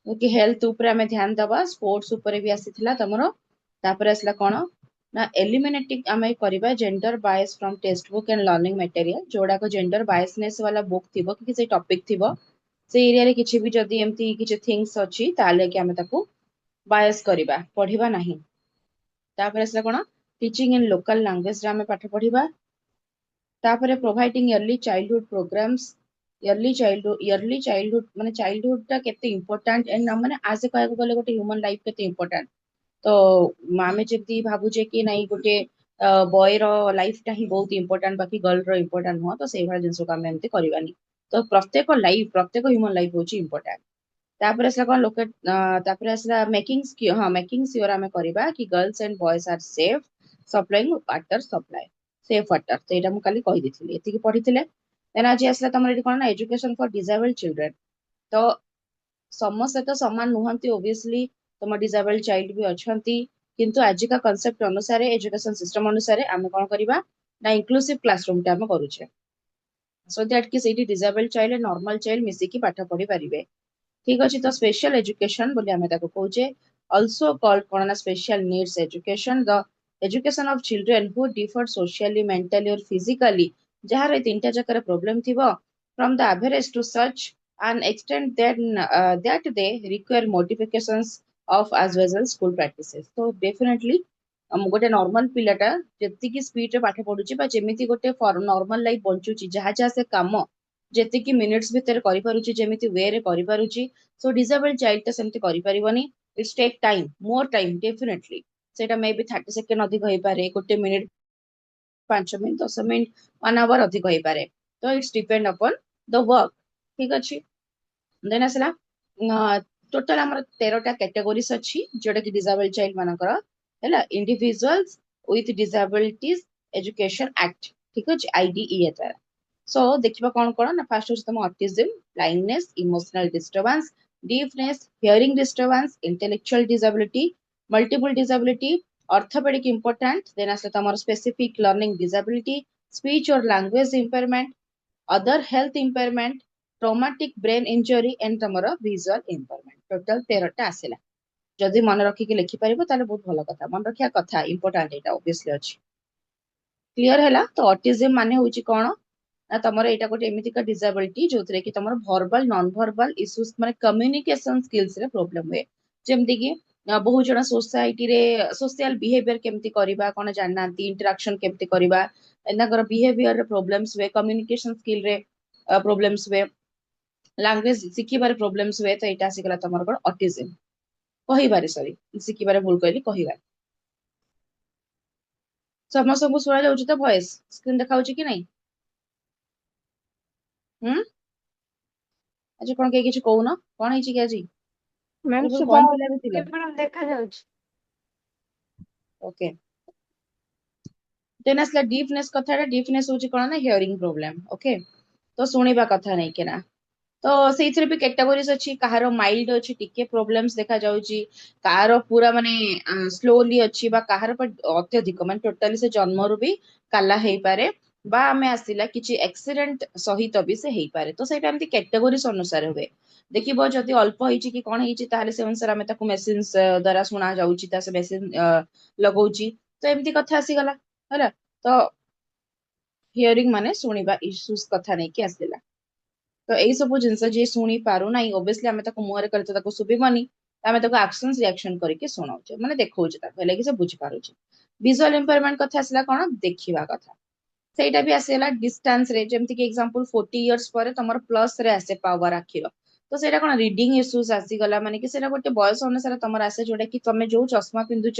कि हेल्थ ऊपर आमे ध्यान दबा स्पोर्ट्स ऊपर भी आसीथिला तमरो तापर आसला कोन ना एलिमिनेटिंग आमे करबा gender bias from text book and learning material जोड़ा को जेंडर बायसनेस वाला बुक थिबो कि से टॉपिक थिबो से एरिया रे किछि भी जदी एम्ति किछि थिंग्स अछि ताले कि आमे ताकू बायस करबा पढिबा नाही तापर आसला कोन टीचिंग इन लोकल लैंग्वेज रे आमे पाठ पढिबा तापर providing early childhood programmes early childhood माने चाइल्डहुड टा केते इंपोर्टेंट एंड माने आज कह गले गोटे ह्यूमन लाइफ केते इंपोर्टेंट तो आमे जति भाबु जे कि नहीं गोटे बॉय रो लाइफ टा ही बहुत इंपोर्टेंट बाकी गर्ल रो इंपोर्टेंट हो तो सेही भाला जिंस को आमे एमती करबानी तो प्रत्येक ह्यूमन लाइफ होची इंपोर्टेंट तापर असला कोन लोके तापर असला मेकिंग श्योर आमे करबा कि girls and boys are safe supplying water supply safe water तो एटा मु काली कहि दिथिली एति की पढिथिले देन आज असला तमर एटी कोन ना एजुकेशन फॉर डिसेबल्ड चिल्ड्रन तो समस्त तो समान नुहंती ओबियसली तुम डिसेबल्ड चाइल्ड भी अछंती किंतु आज का कांसेप्ट अनुसार एजुकेशन सिस्टम अनुसार आमे कोन करबा ना इंक्लूसिव क्लासरूम टा आमे करूछे सो दैट कि सेठी डिसेबल्ड चाइल्ड नॉर्मल चाइल्ड मिसी की पाठ पढी परिबे ठीक अछि तो स्पेशल एजुकेशन बोली आमे ताको कहूचे also called कोन ना special needs education the education of children who differ socially mentally और फिजिकली जहार ए तीनटा जकर प्रॉब्लम थिबो from the average to such an extent then that they require modifications of as well as school practices so definitely गोटे normal पिलाटा जेतिकी speed रे पाठ पढुची बा जेमिति गोटे नॉर्मल लाइफ बंचुची जहा जहा से काम जेतिकी मिनिट्स भितर करि पारुची जेमिति वे रे करि पारुची सो डिसेबल्ड चाइल्ड त सेमति करि परिबनी it's take time more time definitely सेटा मे बी 30 सेकेंड अधिक होई पारे गोटे मिनिट 5 मिनिट 10 मिनिट 1 आवर अधिक होई पारे तो it's depend upon the work ठीक अछि देन असला टोटल हमर 13टा कैटेगरीज अछि जोटा कि डिसेबल्ड चाइल्ड मानकर हैला individuals with disabilities education act ठीक अछि आईडीई एता सो देखिबा कोन कोन ना फर्स्ट होछ तम autism blindness emotional disturbance deafness hearing disturbance intellectual disability multiple disability orthopaedic important then असला तमर स्पेसिफिक लर्निंग डिसेबिलिटी स्पीच और language impairment other health impairment traumatic brain injury and तमर visual impairment total 13टा आसिला जदि मन रखी के लिखि परिबो ताले बहुत भलो कथा मन रखिया कथा इंपोर्टेंट एटा ऑब्वियसली अछि क्लियर हैला तो ऑटिज्म माने होची कोन ना तमर एटा गोटे एमिति का डिसेबिलिटी जोतरे कि तमर वर्बल नॉन वर्बल इश्यूज माने कम्युनिकेशन स्किल्स रे प्रॉब्लम हुए जेमति कि बहुत जण सोसाइटी रे सोशल बिहेवियर केमति करिबा कोन जाननांती इंटरेक्शन केमति करिबा एनागर बिहेवियर रे प्रॉब्लम्स हुए कम्युनिकेशन स्किल रे प्रॉब्लम्स हुए लैंग्वेज सिखिबारे प्रॉब्लम्स हुए तो एटा सिगला तमर कोन ऑटिज्म कहिबारे सॉरी सिखिबारे भूल कहली कहिबा समस्त को सुना जाउची तो वॉइस स्क्रीन देखाउची कि नहीं हम अच्छा कोन के किछ कहूना कोन हिची के आजी मैम अरे बहुत सुबह कम पिला भी थिला मैडम देखा जाଉଛି ओके देन असला डीपनेस कथाटा डीपनेस होची कोन ना हियरिंग प्रॉब्लम ओके तो सुनिबा कथा नहीं केना तो ସେଇଥିରେ ବି कैटेगरीज अछि କାହାର ମାଇଲ୍ଡ ଅଛି ଟିକେ ପ୍ରୋବ୍ଲେମ୍ସ ଦେଖା ଯାଉଛି କାହାର ପୁରା ମାନେ ସ୍ଲୋଲି ଅଛି ବା କାହାର ଅତ୍ୟଧିକ ମାନେ ଟୋଟାଲି ସେ ଜନ୍ମରୁ ବି କାଲା ହେଇପାରେ ବା ଆମେ ଆସିଲା କିଛି ଆକ୍ସିଡେଣ୍ଟ ସହିତ ବି ସେ ହେଇପାରେ ତ ସେଇଟା ଏମିତି କ୍ୟାଟେଗୋରିଜ ଅନୁସାରେ ହୁଏ ଦେଖିବ ଯଦି ଅଳ୍ପ ହେଇଛି କି କଣ ହେଇଛି ତାହେଲେ ସେ ଅନୁସାରେ ଆମେ ତାକୁ ମେସିନ ଦ୍ଵାରା ଶୁଣା ଯାଉଛି ତା ସେ ମେସିନ ଲଗଉଛି ତ ଏମିତି କଥା ଆସିଗଲା ହେଲା ତ ହିୟରିଂ ମାନେ ଶୁଣିବା ଇସ୍ୟୁଜ କଥା ନେଇକି ଆସିଲା तो यही सब जिनस जी शुणी पारू ना ओबियसली आम मुहर कर शुभनी आम आक्शन रिएक्शन करके शुणाऊे मैंने देखौचे कि से बुझी पारुचे विजुअल इंपेयरमेंट कथा आसला कौन देखा कथा ସେଇଟା ବି ଆସିଗଲା ଡିଷ୍ଟାନ୍ସ ରେ ଯେମିତି କି ଏକ୍ସାମ୍ପଲ 40 ଇୟର୍ସ ପରେ ତମର ପ୍ଲସ ରେ ଆସେ ପାୱାର ଆଖିର ତ ସେଇଟା କଣ ରିଡିଂ ଇସ୍ୟୁଜ ଆସିଗଲା ମାନେ କି ସେଇଟା ଗୋଟେ ବୟସ ଅନୁସାରେ ତମର ଆସେ ଯୋଉଟା କି ତମେ ଯୋଉ ଚଷମା ପିନ୍ଧୁଛ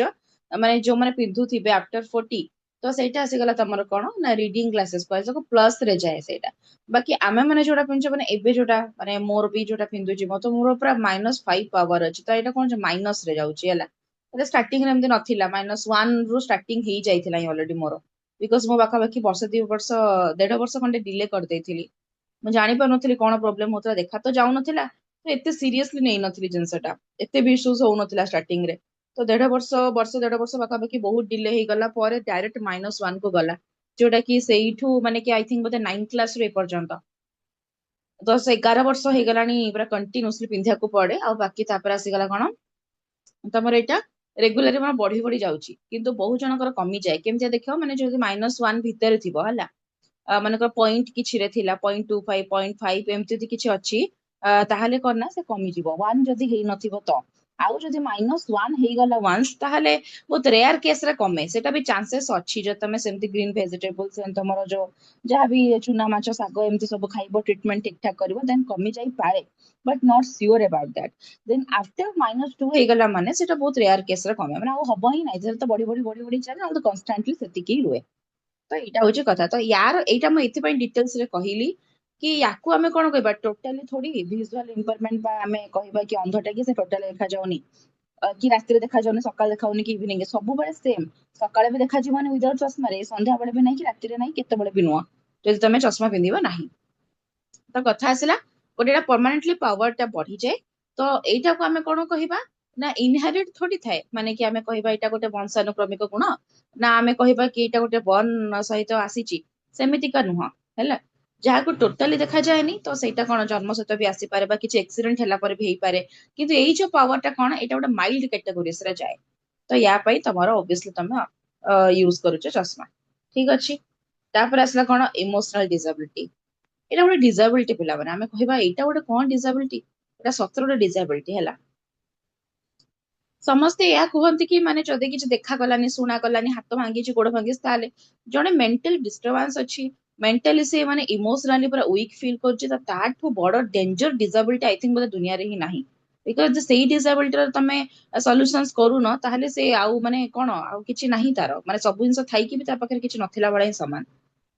ମାନେ ଯୋଉମାନେ ପିନ୍ଧୁଥିବେ ଆଫ୍ଟର 40 ତ ସେଇଟା ଆସିଗଲା ତମର କଣ ନା ରିଡିଂ ଗ୍ଲାसेस ବୟସକୁ ପ୍ଲସ ରେ ଯାଏ ସେଇଟା ବାକି ଆମେ ମାନେ ଯୋଉଟା ପିନ୍ଧୁଛେ ମାନେ ଏବେ ଯୋଉଟା ମାନେ ମୋର ବି ଯୋଉଟା ପିନ୍ଧୁଛି ତ ମୋର ପୁରା -5 ପାୱାର ଅଛି ତ ଏଇଟା କଣ ମାଇନସ ରେ ଯାଉଛି ହେଲା ଷ୍ଟାର୍ଟିଂ ରେ ଏମିତି ନଥିଲା -1 ରୁ ଷ୍ଟାର୍ଟିଂ ହେଇଯାଇଥିଲା ଅଲରେଡି ମୋର ବିକଜ ମୁଁ ପାଖାପାଖି ବର୍ଷ 2 ବର୍ଷ 1.5 ବର୍ଷ ଖଣ୍ଡେ ଡିଲେ କରିଦେଇଥିଲି ମୁଁ ଜାଣିପାରୁନଥିଲି କଣ ପ୍ରୋବ୍ଲେମ ହଉଥିଲା ଦେଖା ତ ଯାଉନଥିଲା ତ ଏତେ ସିରିୟସଲି ନେଇନଥିଲି ଜିନିଷଟା ଏତେ ବି ଇସ୍ୟୁଜ ହଉନଥିଲା ଷ୍ଟାର୍ଟିଂ ରେ ତ 1.5 ବର୍ଷ ପାଖାପାଖି ବହୁତ ଡିଲେ ହେଇଗଲା ପରେ ଡାଇରେକ୍ଟ -1 କୁ ଗଲା ଯୋଉଟା କି ସେଇଠୁ ମାନେ କି ଆଇ ଥିଙ୍କ ବୋଧେ 9th କ୍ଲାସ ରୁ ଏପର୍ଯ୍ୟନ୍ତ 10-11 ବର୍ଷ ହେଇଗଲାଣି ପୁରା କଣ୍ଟିନ୍ୟୁସଲି ପିନ୍ଧିବାକୁ ପଡେ ଆଉ ବାକି ତାପରେ ଆସିଗଲା କଣ ତମର ଏଇଟା ରେଗୁଲାର ମାନେ ବଢି ବଢି ଯାଉଛି କିନ୍ତୁ ବହୁତ ଜଣଙ୍କର କମିଯାଏ କେମିତି ଦେଖିବ ମାନେ ଯଦି -1 ଭିତରେ ଥିବ ହେଲା ମାନେକର ପଏଣ୍ଟ କିଛିରେ ଥିଲା 0.25 0.5 ଏମିତି ଯଦି କିଛି ଅଛି ତାହେଲେ କଣ ନା ସେ କମିଯିବ 1 ଯଦି ହେଇନଥିବ ତ ଆଉ ଯଦି -1 ହେଇଗଲା ୱାନ୍ସ ତାହେଲେ ବହୁତ ରେୟାର କେସରେ କମେ ସେଟା ବି ଚାନ୍ସେସ୍ ଅଛି ଯଦି ତମେ ସେମିତି ଗ୍ରୀନ ଭେଜିଟେବଲ୍ସ ତମର ଯୋଉ ଯାହାବି ଚୁନା ମାଛ ଶାଗ ଏମିତି ସବୁ ଖାଇବ ଟ୍ରିଟମେଣ୍ଟ ଠିକ ଠାକ କରିବ ଦେନ୍ କମି ଯାଇପାରେ but not sure about that then after -2 ହେଇଗଲା ମାନେ ସେଟା ବହୁତ ରେୟାର କେସରେ କମେ ମାନେ ଆଉ ହବ ହିଁ ନାହିଁ ସେଟା ତ ବଢି ବଢି ବଢି ବଢି ଚାଲେ ଆଉ କନଷ୍ଟାଣ୍ଟଲି ସେତିକି ହିଁ ରୁହେ ତ ଏଇଟା ହଉଛି କଥା ତ ୟାର ଏଇଟା ମୁଁ ଏଥିପାଇଁ ଡିଟେଲ୍ସ ରେ କହିଲି କି ୟାକୁ ଆମେ କଣ କହିବା ଟୋଟାଲି ଥୋଡି ଭିଜୁଆଲ ଇମ୍ପେରମେଣ୍ଟ ବା ଆମେ କହିବା କି ଅନ୍ଧଟା କି ସେ ଟୋଟାଲି ଦେଖାଯାଉନି କି ରାତିରେ ଦେଖାଯାଉନି ସକାଳେ ଦେଖାଉନି କି ଇଭିନିଂ ସବୁବେଳେ ସେମ୍ ସକାଳେ ବି ଦେଖାଯିବନି ୱିଦାଉଟ୍ ଚଷମାରେ ସନ୍ଧ୍ୟାବେଳେ ବି ନାହିଁ କି ରାତିରେ ନାହିଁ କେତେବେଳେ ବି ନୁହଁ ଯଦି ତମେ ଚଷମା ପିନ୍ଧିବ ନାହିଁ ତ କଥା ଆସିଲା ଗୋଟେ ଏଇଟା ପରମାନେଣ୍ଟଲି ପାୱାର ଟା ବଢିଯାଏ ତ ଏଇଟାକୁ ଆମେ କଣ କହିବା ନା ଇନହେରିଟ ଥୋଡି ଥାଏ ମାନେ କି ଆମେ କହିବା ଏଇଟା ଗୋଟେ ବଂଶାନୁକ୍ରମିକ ଗୁଣ ନା ଆମେ କହିବା କି ଏଇଟା ଗୋଟେ ବର୍ନ ସହିତ ଆସିଛି ସେମିତିକା ନୁହଁ ହେଲା ଯାହାକୁ ଟୋଟାଲି ଦେଖାଯାଏନି ତ ସେଇଟା କଣ ଜନ୍ମ ସହିତ ବି ଆସିପାରେ ବା କିଛି ଆକ୍ସିଡେଣ୍ଟ ହେଲା ପରେ ବି ହେଇପାରେ କିନ୍ତୁ ଏଇ ଯୋଉ ପାୱାରଟା କଣ ଏଇଟା ଗୋଟେ ମାଇଲ୍ଡ କ୍ୟାଟାଗୋରିଜରେ ଯାଏ ତ ୟା ପାଇଁ ତମର ଓବିୟସଲି ତମେ ୟୁଜ କରୁଛ ଚଷମା ଠିକ ଅଛି ତାପରେ ଆସିଲା କଣ ଇମୋସନାଲ ଡିସାବିଲିଟି ଏଇଟା ଗୋଟେ ଡିସାବିଲିଟି ପିଲାମାନେ ଆମେ କହିବା ଏଇଟା ଗୋଟେ କଣ ଡିସାବିଲିଟି ଏଇଟା ସତରେ ଗୋଟେ ଡିସାବିଲିଟି ହେଲା ସମସ୍ତେ ଏହା କୁହନ୍ତି କି ମାନେ ଯଦି କିଛି ଦେଖାଗଲାନି ଶୁଣାଗଲାନି ହାତ ଭାଙ୍ଗିଛି ଗୋଡ ଭାଙ୍ଗିଛି ତାହେଲେ ଜଣେ ମେଣ୍ଟାଲ ଡିଷ୍ଟର୍ବାନ୍ସ ଅଛି ମେଣ୍ଟାଲି ସେ ମାନେ ଇମୋସନାଲି ପୁରା ୱିକ୍ ଫିଲ୍ କରୁଛି ତ ତାଠୁ ବଡ ଡେଞ୍ଜର ଡିସାବିଲିଟି ଆଇ ଥିଙ୍କ ବୋଧେ ଦୁନିଆରେ ହିଁ ନାହିଁ ବିକଜ ସେଇ ଡିସାବିଲିଟିର ତମେ ସଲ୍ୟୁସନ୍ସ କରୁନ ତାହେଲେ ସେ ଆଉ ମାନେ କଣ ଆଉ କିଛି ନାହିଁ ତାର ମାନେ ସବୁ ଜିନିଷ ଥାଇକି ବି ତା ପାଖରେ କିଛି ନଥିଲା ଭଳିଆ ହିଁ ସମାନ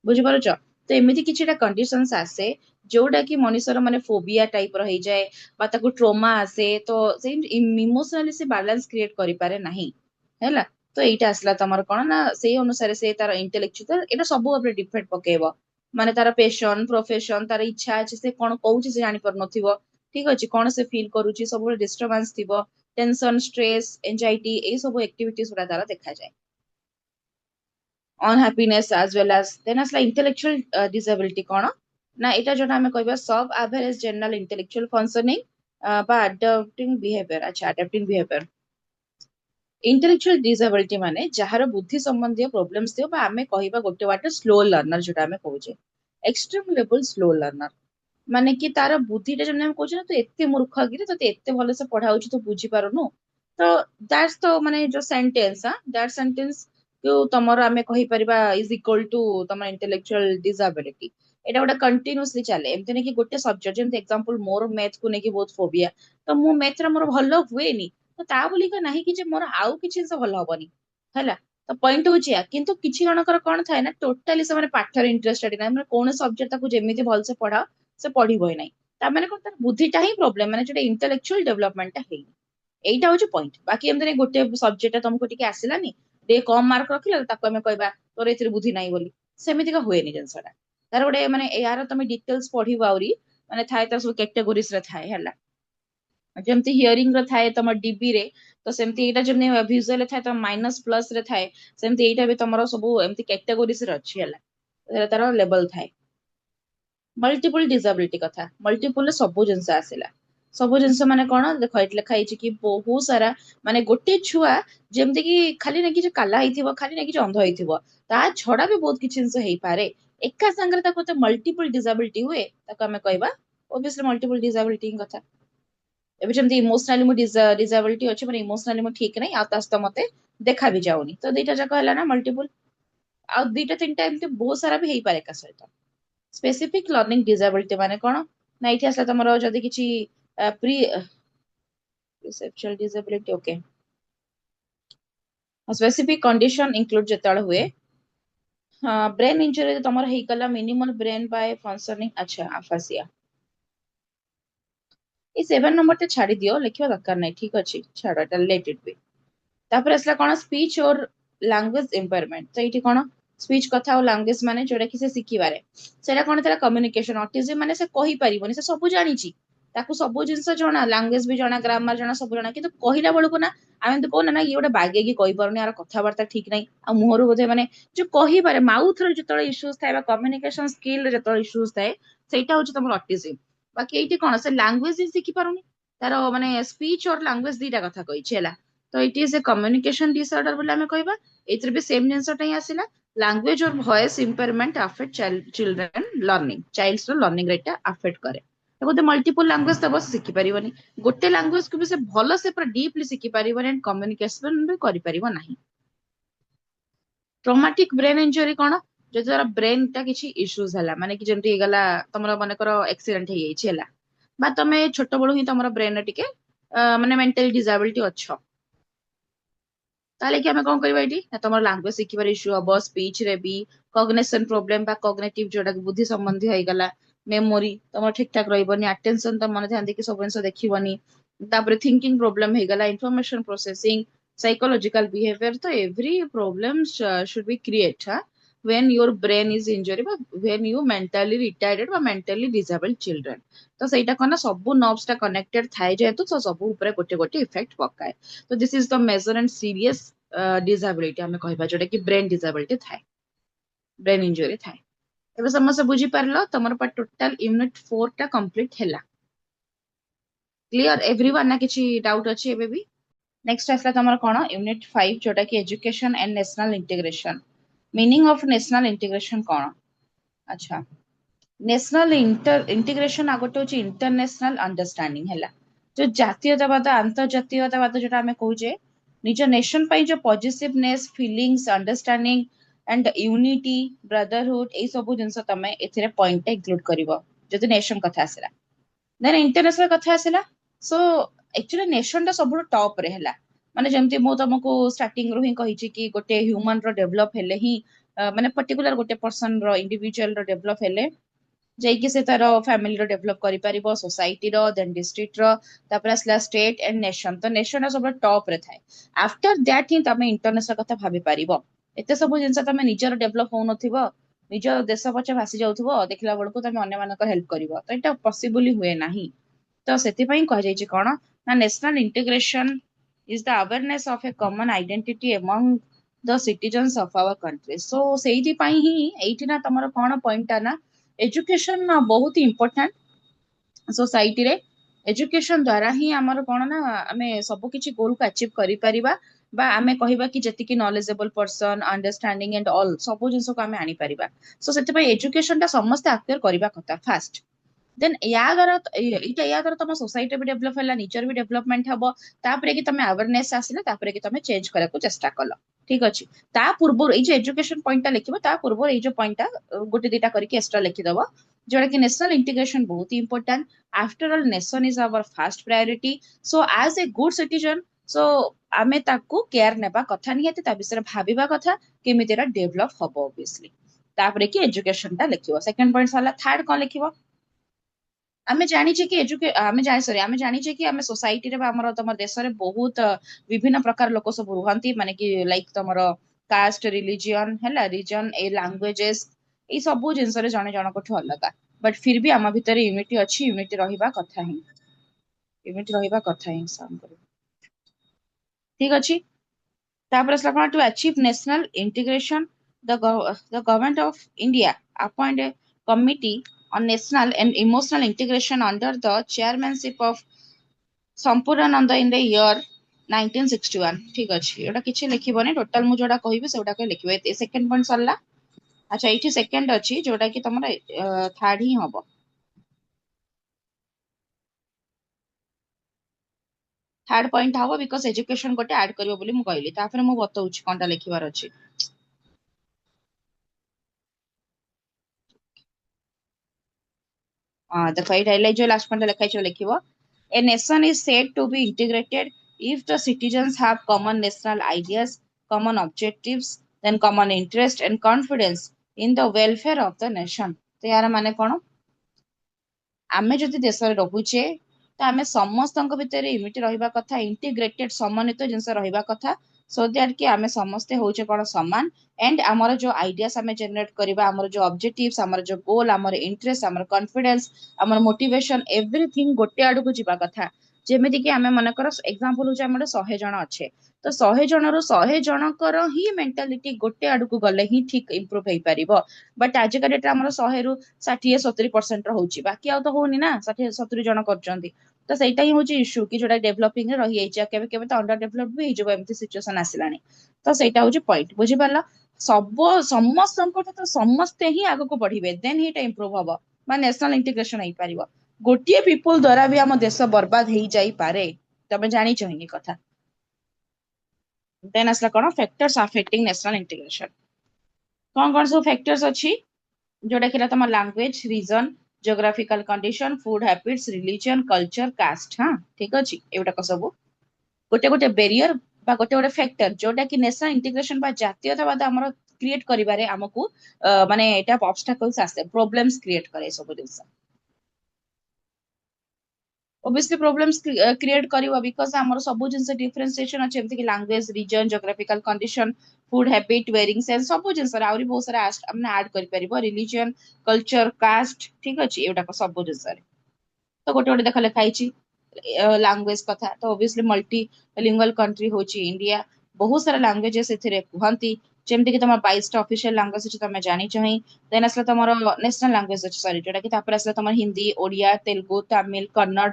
ବୁଝିପାରୁଛ ତ ଏମିତି କିଛିଟା କଣ୍ଡିସନ୍ସ ଆସେ ଯୋଉଟା କି ମଣିଷର ମାନେ ଫୋବିଆ ଟାଇପ ର ହେଇଯାଏ ବା ତାକୁ ଟ୍ରୋମା ଆସେ ତ ସେଇ ଇମୋସନାଲି ସେ ବାଲାନ୍ସ କ୍ରିଏଟ କରିପାରେ ନାହିଁ ହେଲା ତ ଏଇଟା ଆସିଲା ତମର କଣ ନା ସେଇ ଅନୁସାରେ ସେ ତାର ଇଣ୍ଟେଲେକ୍ଚୁଆଲ ଏଇଟା ସବୁ ଉପରେ ଡିପେଣ୍ଡ ପକେଇବ ମାନେ ତାର ପେସନ ପ୍ରଫେସନ ତାର ଇଚ୍ଛା ଅଛି ସେ କଣ କହୁଛି ସେ ଜାଣିପାରୁନଥିବ ଠିକ ଅଛି କଣ ସେ ଫିଲ୍ କରୁଛି ସବୁବେଳେ ଡିଷ୍ଟର୍ବାନ୍ସ ଥିବ ଟେନସନ ଷ୍ଟ୍ରେସ୍ ଏନଜାଇଟି ଏଇ ସବୁ ଆକ୍ଟିଭିଟିଜ ଗୁଡା ତାର ଦେଖାଯାଏ ଅନହ୍ୟାପିନେସ୍ ଆଜ ୱେଲ୍ ଆଜ ଦେନ୍ ଆସିଲା ଇଣ୍ଟେଲେକ୍ଚୁଆଲ ଡିସାବିଲିଟି କଣ ନା ଏଇଟା ଯୋଉଟା ଆମେ କହିବା ସବ ଆଭରେଜ ଜେନେରାଲ ଇଣ୍ଟେଲେକ୍ଚୁଆଲ ଫଙ୍କସନିଂ ବା ଆଡାପ୍ଟିଂ ବିହେଭିୟର ଆଚ୍ଛା ଆଡାପ୍ଟିଂ ବିହେଭିୟର ଇଣ୍ଟେଲେକ୍ଚୁଆଲ ଡିସାବିଲିଟି ମାନେ ଯାହାର ବୁଦ୍ଧି ସମ୍ବନ୍ଧୀୟ ପ୍ରୋବ୍ଲେମ୍ସ ଥିବ ବା ଆମେ କହିବା ଗୋଟେ ବାଟ ସ୍ଲୋ ଲର୍ଣ୍ଣର ଯୋଉଟା ଆମେ କହୁଛେ ଏକ୍ସଟ୍ରିମ ଲେଭେଲ ସ୍ଲୋ ଲର୍ଣ୍ଣର ମାନେ କି ତାର ବୁଦ୍ଧିଟା ଯେମିତି ଆମେ କହୁଛେ ନା ତୁ ଏତେ ମୂର୍ଖ କିରେ ତତେ ଏତେ ଭଲସେ ପଢା ହଉଛି ତୁ ବୁଝିପାରୁନୁ ତ ଦ୍ୟାଟ୍ସ ତ ମାନେ ଯୋଉ ସେଣ୍ଟେନ୍ସ ଦ୍ୟାଟ ସେଣ୍ଟେନ୍ସ ଯୋଉ ତମର ଆମେ କହିପାରିବା ଇଜ ଇକ୍ୱାଲ ଟୁ ତମର ଇଣ୍ଟେଲେକ୍ଚୁଆଲ ଡିସାବିଲିଟି ଏଇଟା ଗୋଟେ କଣ୍ଟିନ୍ୟୁସଲି ଚାଲେ ଏମିତି ନାଇଁ କି ଗୋଟେ ସବଜେକ୍ଟ ଯେମିତି ଏକ୍ସାମ୍ପଲ ମୋର ମ୍ୟାଥକୁ ନେଇକି ବହୁତ ଫୋବିଆ ତ ମୁଁ ମ୍ୟାଥରେ ମୋର ଭଲ ହୁଏନି ତ ତା ବୋଲିକା ନାହିଁ କି ଯେ ମୋର ଆଉ କିଛି ଜିନିଷ ଭଲ ହବନି ହେଲା ତ ପଏଣ୍ଟ ହଉଛି ୟା କିନ୍ତୁ କିଛି ଜଣଙ୍କର କଣ ଥାଏ ନା ଟୋଟାଲି ସେମାନେ ପାଠରେ ଇଣ୍ଟରେଷ୍ଟେଡ ନାହିଁ ମାନେ କୌଣସି ସବଜେକ୍ଟ ତାକୁ ଯେମିତି ଭଲସେ ପଢାଅ ସେ ପଢିବ ହିଁ ନାହିଁ ତାମାନେ କଣ ତାର ବୁଦ୍ଧିଟା ହିଁ ପ୍ରୋବ୍ଲେମ ମାନେ ଯୋଉଟା ଇଣ୍ଟେଲେକ୍ଚୁଆଲ ଡେଭଲପମେଣ୍ଟଟା ହେଇନି ଏଇଟା ହଉଛି ପଏଣ୍ଟ ବାକି ଏମିତି ନାଇଁ ଗୋଟେ ସବଜେକ୍ଟ ତମକୁ ଟିକେ ଆସିଲାନି ଟିକେ କମ ମାର୍କ ରଖିଲ ତାକୁ ଆମେ କହିବା ତୋର ଏଥିରେ ବୁଦ୍ଧି ନାହିଁ ବୋଲି ସେମିତିକା ହୁଏନି ଜିନିଷଟା ତାର ଗୋଟେ ମାନେ ଏହାର ତମେ ଡିଟେଲ୍ସ ପଢିବ ଆହୁରି ମାନେ ଥାଏ ତାର ସବୁ କ୍ୟାଟେଗୋରିଜ ରେ ଥାଏ ହେଲା ଯେମିତି ହିୟରିଂ ର ଥାଏ ତମ ଡିବି ରେ ତ ସେମିତି ଏଇଟା ଯେମିତି ଭିଜୁଆଲ ଥାଏ ତମ ମାଇନସ ପ୍ଲସ ରେ ଥାଏ ସେମିତି ଏଇଟା ବି ତମର ସବୁ ଏମିତି କ୍ୟାଟେଗୋରିଜ ରେ ଅଛି ହେଲା ତାର ଲେବଲ ଥାଏ ମଲ୍ଟିପୁଲ ଡିସାବିଲିଟି କଥା ମଲ୍ଟିପୁଲରେ ସବୁ ଜିନିଷ ଆସିଲା ସବୁ ଜିନିଷ ମାନେ କଣ ଦେଖ ଏଠି ଲେଖା ହେଇଛି କି ବହୁତ ସାରା ମାନେ ଗୋଟେ ଛୁଆ ଯେମିତି କି ଖାଲି ନା କିଛି କାଲା ହେଇଥିବ ଖାଲି ନା କିଛି ଅନ୍ଧ ହେଇଥିବ ତା ଛଡା ବି ବହୁତ କିଛି ଜିନିଷ ହେଇପାରେ ଏକା ସାଙ୍ଗରେ ତାକୁ ଏତେ ମଲ୍ଟିପୁଲ ଡିସାବିଲିଟି ହୁଏ ତାକୁ ଆମେ କହିବା ଓବିୟସଲି ମଲ୍ଟିପୁଲ ଡିସାବିଲିଟି କଥା ଏବେ ଯେମିତି ଇମୋସନାଲି ମୁଁ ଡିସାବିଲିଟି ଅଛି ମାନେ ଇମୋସନାଲି ମୁଁ ଠିକ ନାହିଁ ଆଉ ତା ସହିତ ମତେ ଦେଖା ବି ଯାଉନି ତ ଦିଟା ଯାକ ହେଲା ନା ମଲ୍ଟିପୁଲ ଆଉ ଦିଟା ତିନିଟା ଏମିତି ବହୁତ ସାରା ବି ହେଇପାରେ ଏକା ସହିତ ସ୍ପେସିଫିକ ଲର୍ଣ୍ଣିଂ ଡିସାବିଲିଟି ମାନେ କଣ ନା ଏଇଠି ଆସିଲା ତମର ଯଦି କିଛି pre disability okay specific condition include ଯେତେବେଳେ ହୁଏ ହଁ ବ୍ରେନ୍ ଇଞ୍ଜୁରି ତମର ହେଇଗଲା ମିନିମଲ ବ୍ରେନ୍ ବାय ଫଙ୍କସନିଂ ଆଚ୍ଛା ଆଫାସିଆ ଏଇ 7 ନମ୍ବର ଟା ଛାଡି ଦିଅ ଲେଖିବା ଦରକାର ନାହିଁ ଠିକ ଅଛି ଛାଡ ଏଟା ଲେଟ୍ ଇଟ୍ ବି ତାପରେ ଆସିଲା କଣ ସ୍ପିଚ ଓର ଲାଙ୍ଗୁଏଜ ଇମ୍ପାରମେଣ୍ଟ ତ ଏଇଠି କଣ ସ୍ପିଚ କଥା ଆଉ ଲାଙ୍ଗୁଏଜ ମାନେ ଯୋଉଟା କି ସେ ଶିଖିବାରେ ସେଇଟା କଣ ଥିଲା କମ୍ୟୁନିକେସନ ଅଟିଜିମ୍ ମାନେ ସେ କହିପାରିବନି ସେ ସବୁ ଜାଣିଛି ତାକୁ ସବୁ ଜିନିଷ ଜଣା ଲାଙ୍ଗୁଏଜ ବି ଜଣା ଗ୍ରାମାର ଜଣା ସବୁ ଜଣା କିନ୍ତୁ କହିଲା ବେଳକୁ ନା ଆମେ ଏମିତି କହୁନା ନା ଇଏ ଗୋଟେ ବାଗେଇକି କହିପାରୁନି ଆର କଥାବାର୍ତ୍ତା ଠିକ ନାହିଁ ଆଉ ମୁହଁରୁ ବୋଧେ ମାନେ ଯୋଉ କହିପାରେ ମାଉଥରେ ଯେତେବେଳେ ଇସ୍ୟୁଜ ଥାଏ ବା କମ୍ୟୁନିକେସନ ସ୍କିଲରେ ଯେତେବେଳେ ଇସ୍ୟୁଜ ଥାଏ ସେଇଟା ହଉଛି ତମର ଅଟିଜିମ୍ बाकी एठी कोन से लैंग्वेज ही शिखि पारुनी तार माने स्पीच और लैंग्वेज दीटा कथा कहिछि हला तो it is a communication disorder बोले हमें कहबा एथरे भी सेम जिंसटा ही आसिला लैंग्वेज और voice impairment affect children learning child's रो लर्निंग रेट अफेक्ट करे बोधे मल्टीपल लैंग्वेज तब शिखि पारिबनी गोटे लैंग्वेज को भी से भलो से पूरा डीपली शिखि पारिबनी एंड कम्युनिकेशन भी करि पारिबो नाही ट्रॉमेटिक ब्रेन इंजरी कोन जो जरा ब्रेन टा किछि इश्यूज हला माने कि जेमति गला तमरा माने करो एक्सीडेंट हे जाइछि हला बा तमे छोट बळु ही तमरा ब्रेन टिके माने मेंटल डिसेबिलिटी अच्छो ताले कि हमें कोन करबा इटी तमरा लैंग्वेज शिखिबार इश्यू हबो स्पीच रे भी कॉग्निशन प्रॉब्लम बा कॉग्निटिव जोडा बुद्धि संबंधी होई गला मेमोरी तमरा ठीक ठाक रहइबनी अटेंशन त मन ध्यान दे कि सब जिंस देखिबनी तापर थिंकिंग प्रॉब्लम हे गला information processing psychological behavior so every problems should be create when your brain is injured but when you mentally retarded or mentally disabled children तो ସେଇଟା କନା ସବୁ nerves ଟା connected ଥାଏ ଯେହେତୁ ତ ସବୁ ଉପରେ ଗୋଟେ ଗୋଟେ इफेक्ट पकाए तो this is the major and serious disability ଆମେ କହିବା जोटा कि brain disability ଥାଏ brain injury ଥାଏ ଏବେ ସମସ୍ତେ ବୁଝି ପାରିଲ ତମର ପା टोटल यूनिट 4 ଟା कंप्लीट ହେଲା क्लियर एवरीवन ना किछि डाउट अछि एबे भी नेक्स्ट आसला तमर कोन यूनिट 5 जोटा कि education and national integration meaning of national integration कोन अच्छा नेशनल इंटीग्रेशन आगोटे होची इंटरनेशनल अंडरस्टैंडिंग हैला जो जातीयतावाद अंतर्जातीयतावाद जोटा हमें कहूजे निज नेशन पई जो positiveness feelings understanding and unity brotherhood ए सब जिंस तमे एथिरे पॉइंट इंक्लूड करिवो जदि नेशन कथा आसला देन इंटरनेशनल कथा आसला सो एक्चुअली नेशन टा सब टॉप रे हैला माने जेमति मो तुमको स्टार्टिंग रो ही कहिछि कि गोटे ह्यूमन रो डेवलप हेले ही माने पर्टिकुलर गोटे पर्सन रो इंडिविजुअल रो डेवलप हेले जैकि से तार फैमिली रो डेवलप करि परिबो सोसाइटी रो देन डिस्ट्रिक्ट रो तापर असला स्टेट एंड नेशन तो नेशन सब टॉप रे थाए आफ्टर दैट ही तमे इंटरनेशनल कथा भाबी परिबो एते सब जिंस तमे निजर डेवलप हो नथिबो निज देश पछे भासी जाउथबो देखला बळको तमे अन्य मानकर हेल्प करिवो तो एटा पॉसिबल हुए नाही तो सेति पई कह जाय छि कोन ना national integration is the awareness of a common identity among the citizens of our country so सेति पई ही एठी ना तमरो कोन पॉइंट ना एजुकेशन बहुत इंपोर्टेंट सोसाइटी रे एजुकेशन द्वारा ही हमर कोन ना हमें सब किछि गोल को अचीव करि परिबा बा हमें कहिबा कि जति कि knowledgeable person understanding and all सब जिंस को हमें आनी परिबा सो सेति पई एजुकेशन ता समस्त एक्टर करिबा कथा फास्ट देन या द्वारा या द्वारा तुम सोसाइटी भी डेवलप है निजर भी डेवलपमेंट हम तापर कि तुम अवेयरनेस आसिले तापर कि तुम चेंज करने को चेष्टा कल ठीक अच्छे ता पूर्व ये एजुकेशन पॉइंट लिखो ता पूर्व ये पॉइंट गोटे दीटा करके एक्स्ट्रा लिखिदब जोटा कि नेशनल इंटीग्रेशन बहुत ही important after all nation is our first priority so as a good citizen so आमे ताकू केयर नेबा कथा नियति ता विषय भाबिबा कथा केमितिरा डेवलप हबो ऑब्वियसली तापर कि एजुकेशन ता लिखिबो सेकंड पॉइंट साला थर्ड कोन लिखिबो आमे जानी छे कि आमे जानि सॉरी आमे जानि छे कि आमे सोसाइटी रे हमर तमर देश रे बहुत विभिन्न प्रकार लोक सब रुहंती माने कि लाइक तमर कास्ट रिलीजन हैला रीजन ए लैंग्वेजेस ए सब जिंस रे जने जन कोठ अलगा बट फिर भी आमा भितर यूनिटी अछि यूनिटी रहिबा कथा ही यूनिटी रहिबा कथा ही साम करू ठीक अछि तापर असला कोन to achieve national integration the government of India appoint a committee on national and emotional integration under the chairmanship of Sampurnananda in the year 1961 ठीक अछि एटा किछि लिखिबोनी टोटल मु जोडा कहिबे सेटा के लिखिबे ए सेकंड पॉइंट सरला अच्छा एठी सेकंड अछि जोडा कि तमरा थर्ड ही हबो थर्ड पॉइंट हबो बिकॉज़ एजुकेशन गोटे ऐड करबो बोली मु कहली तापर मु बतौछि कोनटा लिखिबार अछि देखो ये जो लास्ट पॉइंट लिखा लिखिबो A nation is said to be integrated if the citizens have common national ideas, common objectives, then common interest and confidence in the welfare of the nation. तो यार माने कोन आमे जदि देश रे रहुचे तो आमे समस्त भितर यूनिटी रहिबा कथा इंटीग्रेटेड समन्वित जिंस रहिबा कथा सो दैट कि आमे समस्ते होचे कोन समान एंड हमर जो आइडियास आमे जनरेट करबा हमर जो ऑब्जेक्टिव्स हमर जो गोल हमर इंटरेस्ट हमर कॉन्फिडेंस हमर मोटिवेशन एवरीथिंग गोटे आडू को जिबा कथा ଯେମିତି କି ଆମେ ମନେକର ଏକ୍ସାମ୍ପଲ ହଉଛି ଆମର 100 ଜଣ ଅଛେ ତ 100 ଜଣରୁ 100 ଜଣଙ୍କର ହିଁ ମେଣ୍ଟାଲିଟି ଗୋଟେ ଆଡକୁ ଗଲେ ହିଁ ଠିକ ଇମ୍ପ୍ରୁଭ ହେଇପାରିବ ବଟ୍ ଆଜିକା ଡେଟରେ ଆମର 100ରୁ 60-70% ର ହଉଛି ବାକି ଆଉ ତ ହଉନି ନା 60-70 ଜଣ କରୁଛନ୍ତି ତ ସେଇଟା ହିଁ ହଉଛି ଇସ୍ୟୁ କି ଯୋଉଟା ଡେଭଲପିଂ ରେ ରହିଯାଇଛି ଆଉ କେବେ କେବେ ତ ଅଣ୍ଡର ଡେଭଲପ ବି ହେଇଯିବ ଏମିତି ସିଚୁଏସନ ଆସିଲାଣି ତ ସେଇଟା ହଉଛି ପଏଣ୍ଟ ବୁଝିପାରିଲ ସମସ୍ତଙ୍କଠୁ ତ ସମସ୍ତେ ହିଁ ଆଗକୁ ବଢିବେ ଦେନ୍ ହିଁ ଏଇଟା ଇମ୍ପ୍ରୁଭ ହବ ବା ନ୍ୟାସନାଲ ଇଣ୍ଟିଗ୍ରେସନ ହେଇପାରିବ ଗୋଟିଏ ପିପୁଲ ଦ୍ଵାରା ବି ଆମ ଦେଶ ବର୍ବାଦ ହେଇଯାଇପାରେ ତମେ ଜାଣିଛ ହିଁ ଏ କଥା ଦେନ୍ ଆସିଲା କଣ ଫ୍ୟାକ୍ଟର୍ସ ଆଫେକ୍ଟିଂ ନ୍ୟାସନାଲ ଇଣ୍ଟିଗ୍ରେସନ କଣ ସବୁ ଫ୍ୟାକ୍ଟର୍ସ ଅଛି ଯୋଉଟା କି ତମ language region geographical condition food habits religion culture caste ହଁ ଠିକ ଅଛି ଏଗୁଡାକ ସବୁ ଗୋଟେ ଗୋଟେ ବେରିୟର ବା ଗୋଟେ ଗୋଟେ ଫ୍ୟାକ୍ଟର ଯୋଉଟା କି ନ୍ୟାସନାଲ ଇଣ୍ଟିଗ୍ରେସନ ବା ଜାତୀୟତାବାଦ ଆମର କ୍ରିଏଟ କରିବାରେ ଆମକୁ ମାନେ ଏଟା ଅବଷ୍ଟାକଲ୍ସ ଆସେ ପ୍ରୋବ୍ଲେମ୍ସ କ୍ରିଏଟ କରେ ଏ ସବୁ ଜିନିଷ obviously problems create କରିବ because ଆମର ସବୁ ଜିନିଷ differentiation ଅଛି ଯେମିତି କି language region geographical condition food habit wearing sense ସବୁ ଜିନିଷରେ ଆହୁରି ବହୁତ ସାରା ଆମେ add କରିପାରିବ religion culture caste ଠିକ ଅଛି ଏଗୁଡାକ ସବୁ ଜିନିଷରେ ତ ଗୋଟେ ଗୋଟେ ଦେଖ ଲେଖା ହେଇଛି ଲାଙ୍ଗୁଏଜ କଥା ତ obviously multi lingual country ହଉଛି ଇଣ୍ଡିଆ ବହୁତ ସାରା ଲାଙ୍ଗୁଏଜେସ୍ ଏଥିରେ କୁହନ୍ତି ଯେମିତି କି ତମର 22ଟା ଅଫିସିଆଲ ଲାଙ୍ଗୁଏଜ ଅଛି ତମେ ଜାଣିଛ ହିଁ ଦେନ୍ ଆସିଲା ତମର ନ୍ୟାସନାଲ ଲାଙ୍ଗୁଏଜ ଅଛି ସରି ଯୋଉଟା କି ତାପରେ ଆସିଲା ତମର ହିନ୍ଦୀ ଓଡିଆ ତେଲୁଗୁ ତାମିଲ କନ୍ନଡ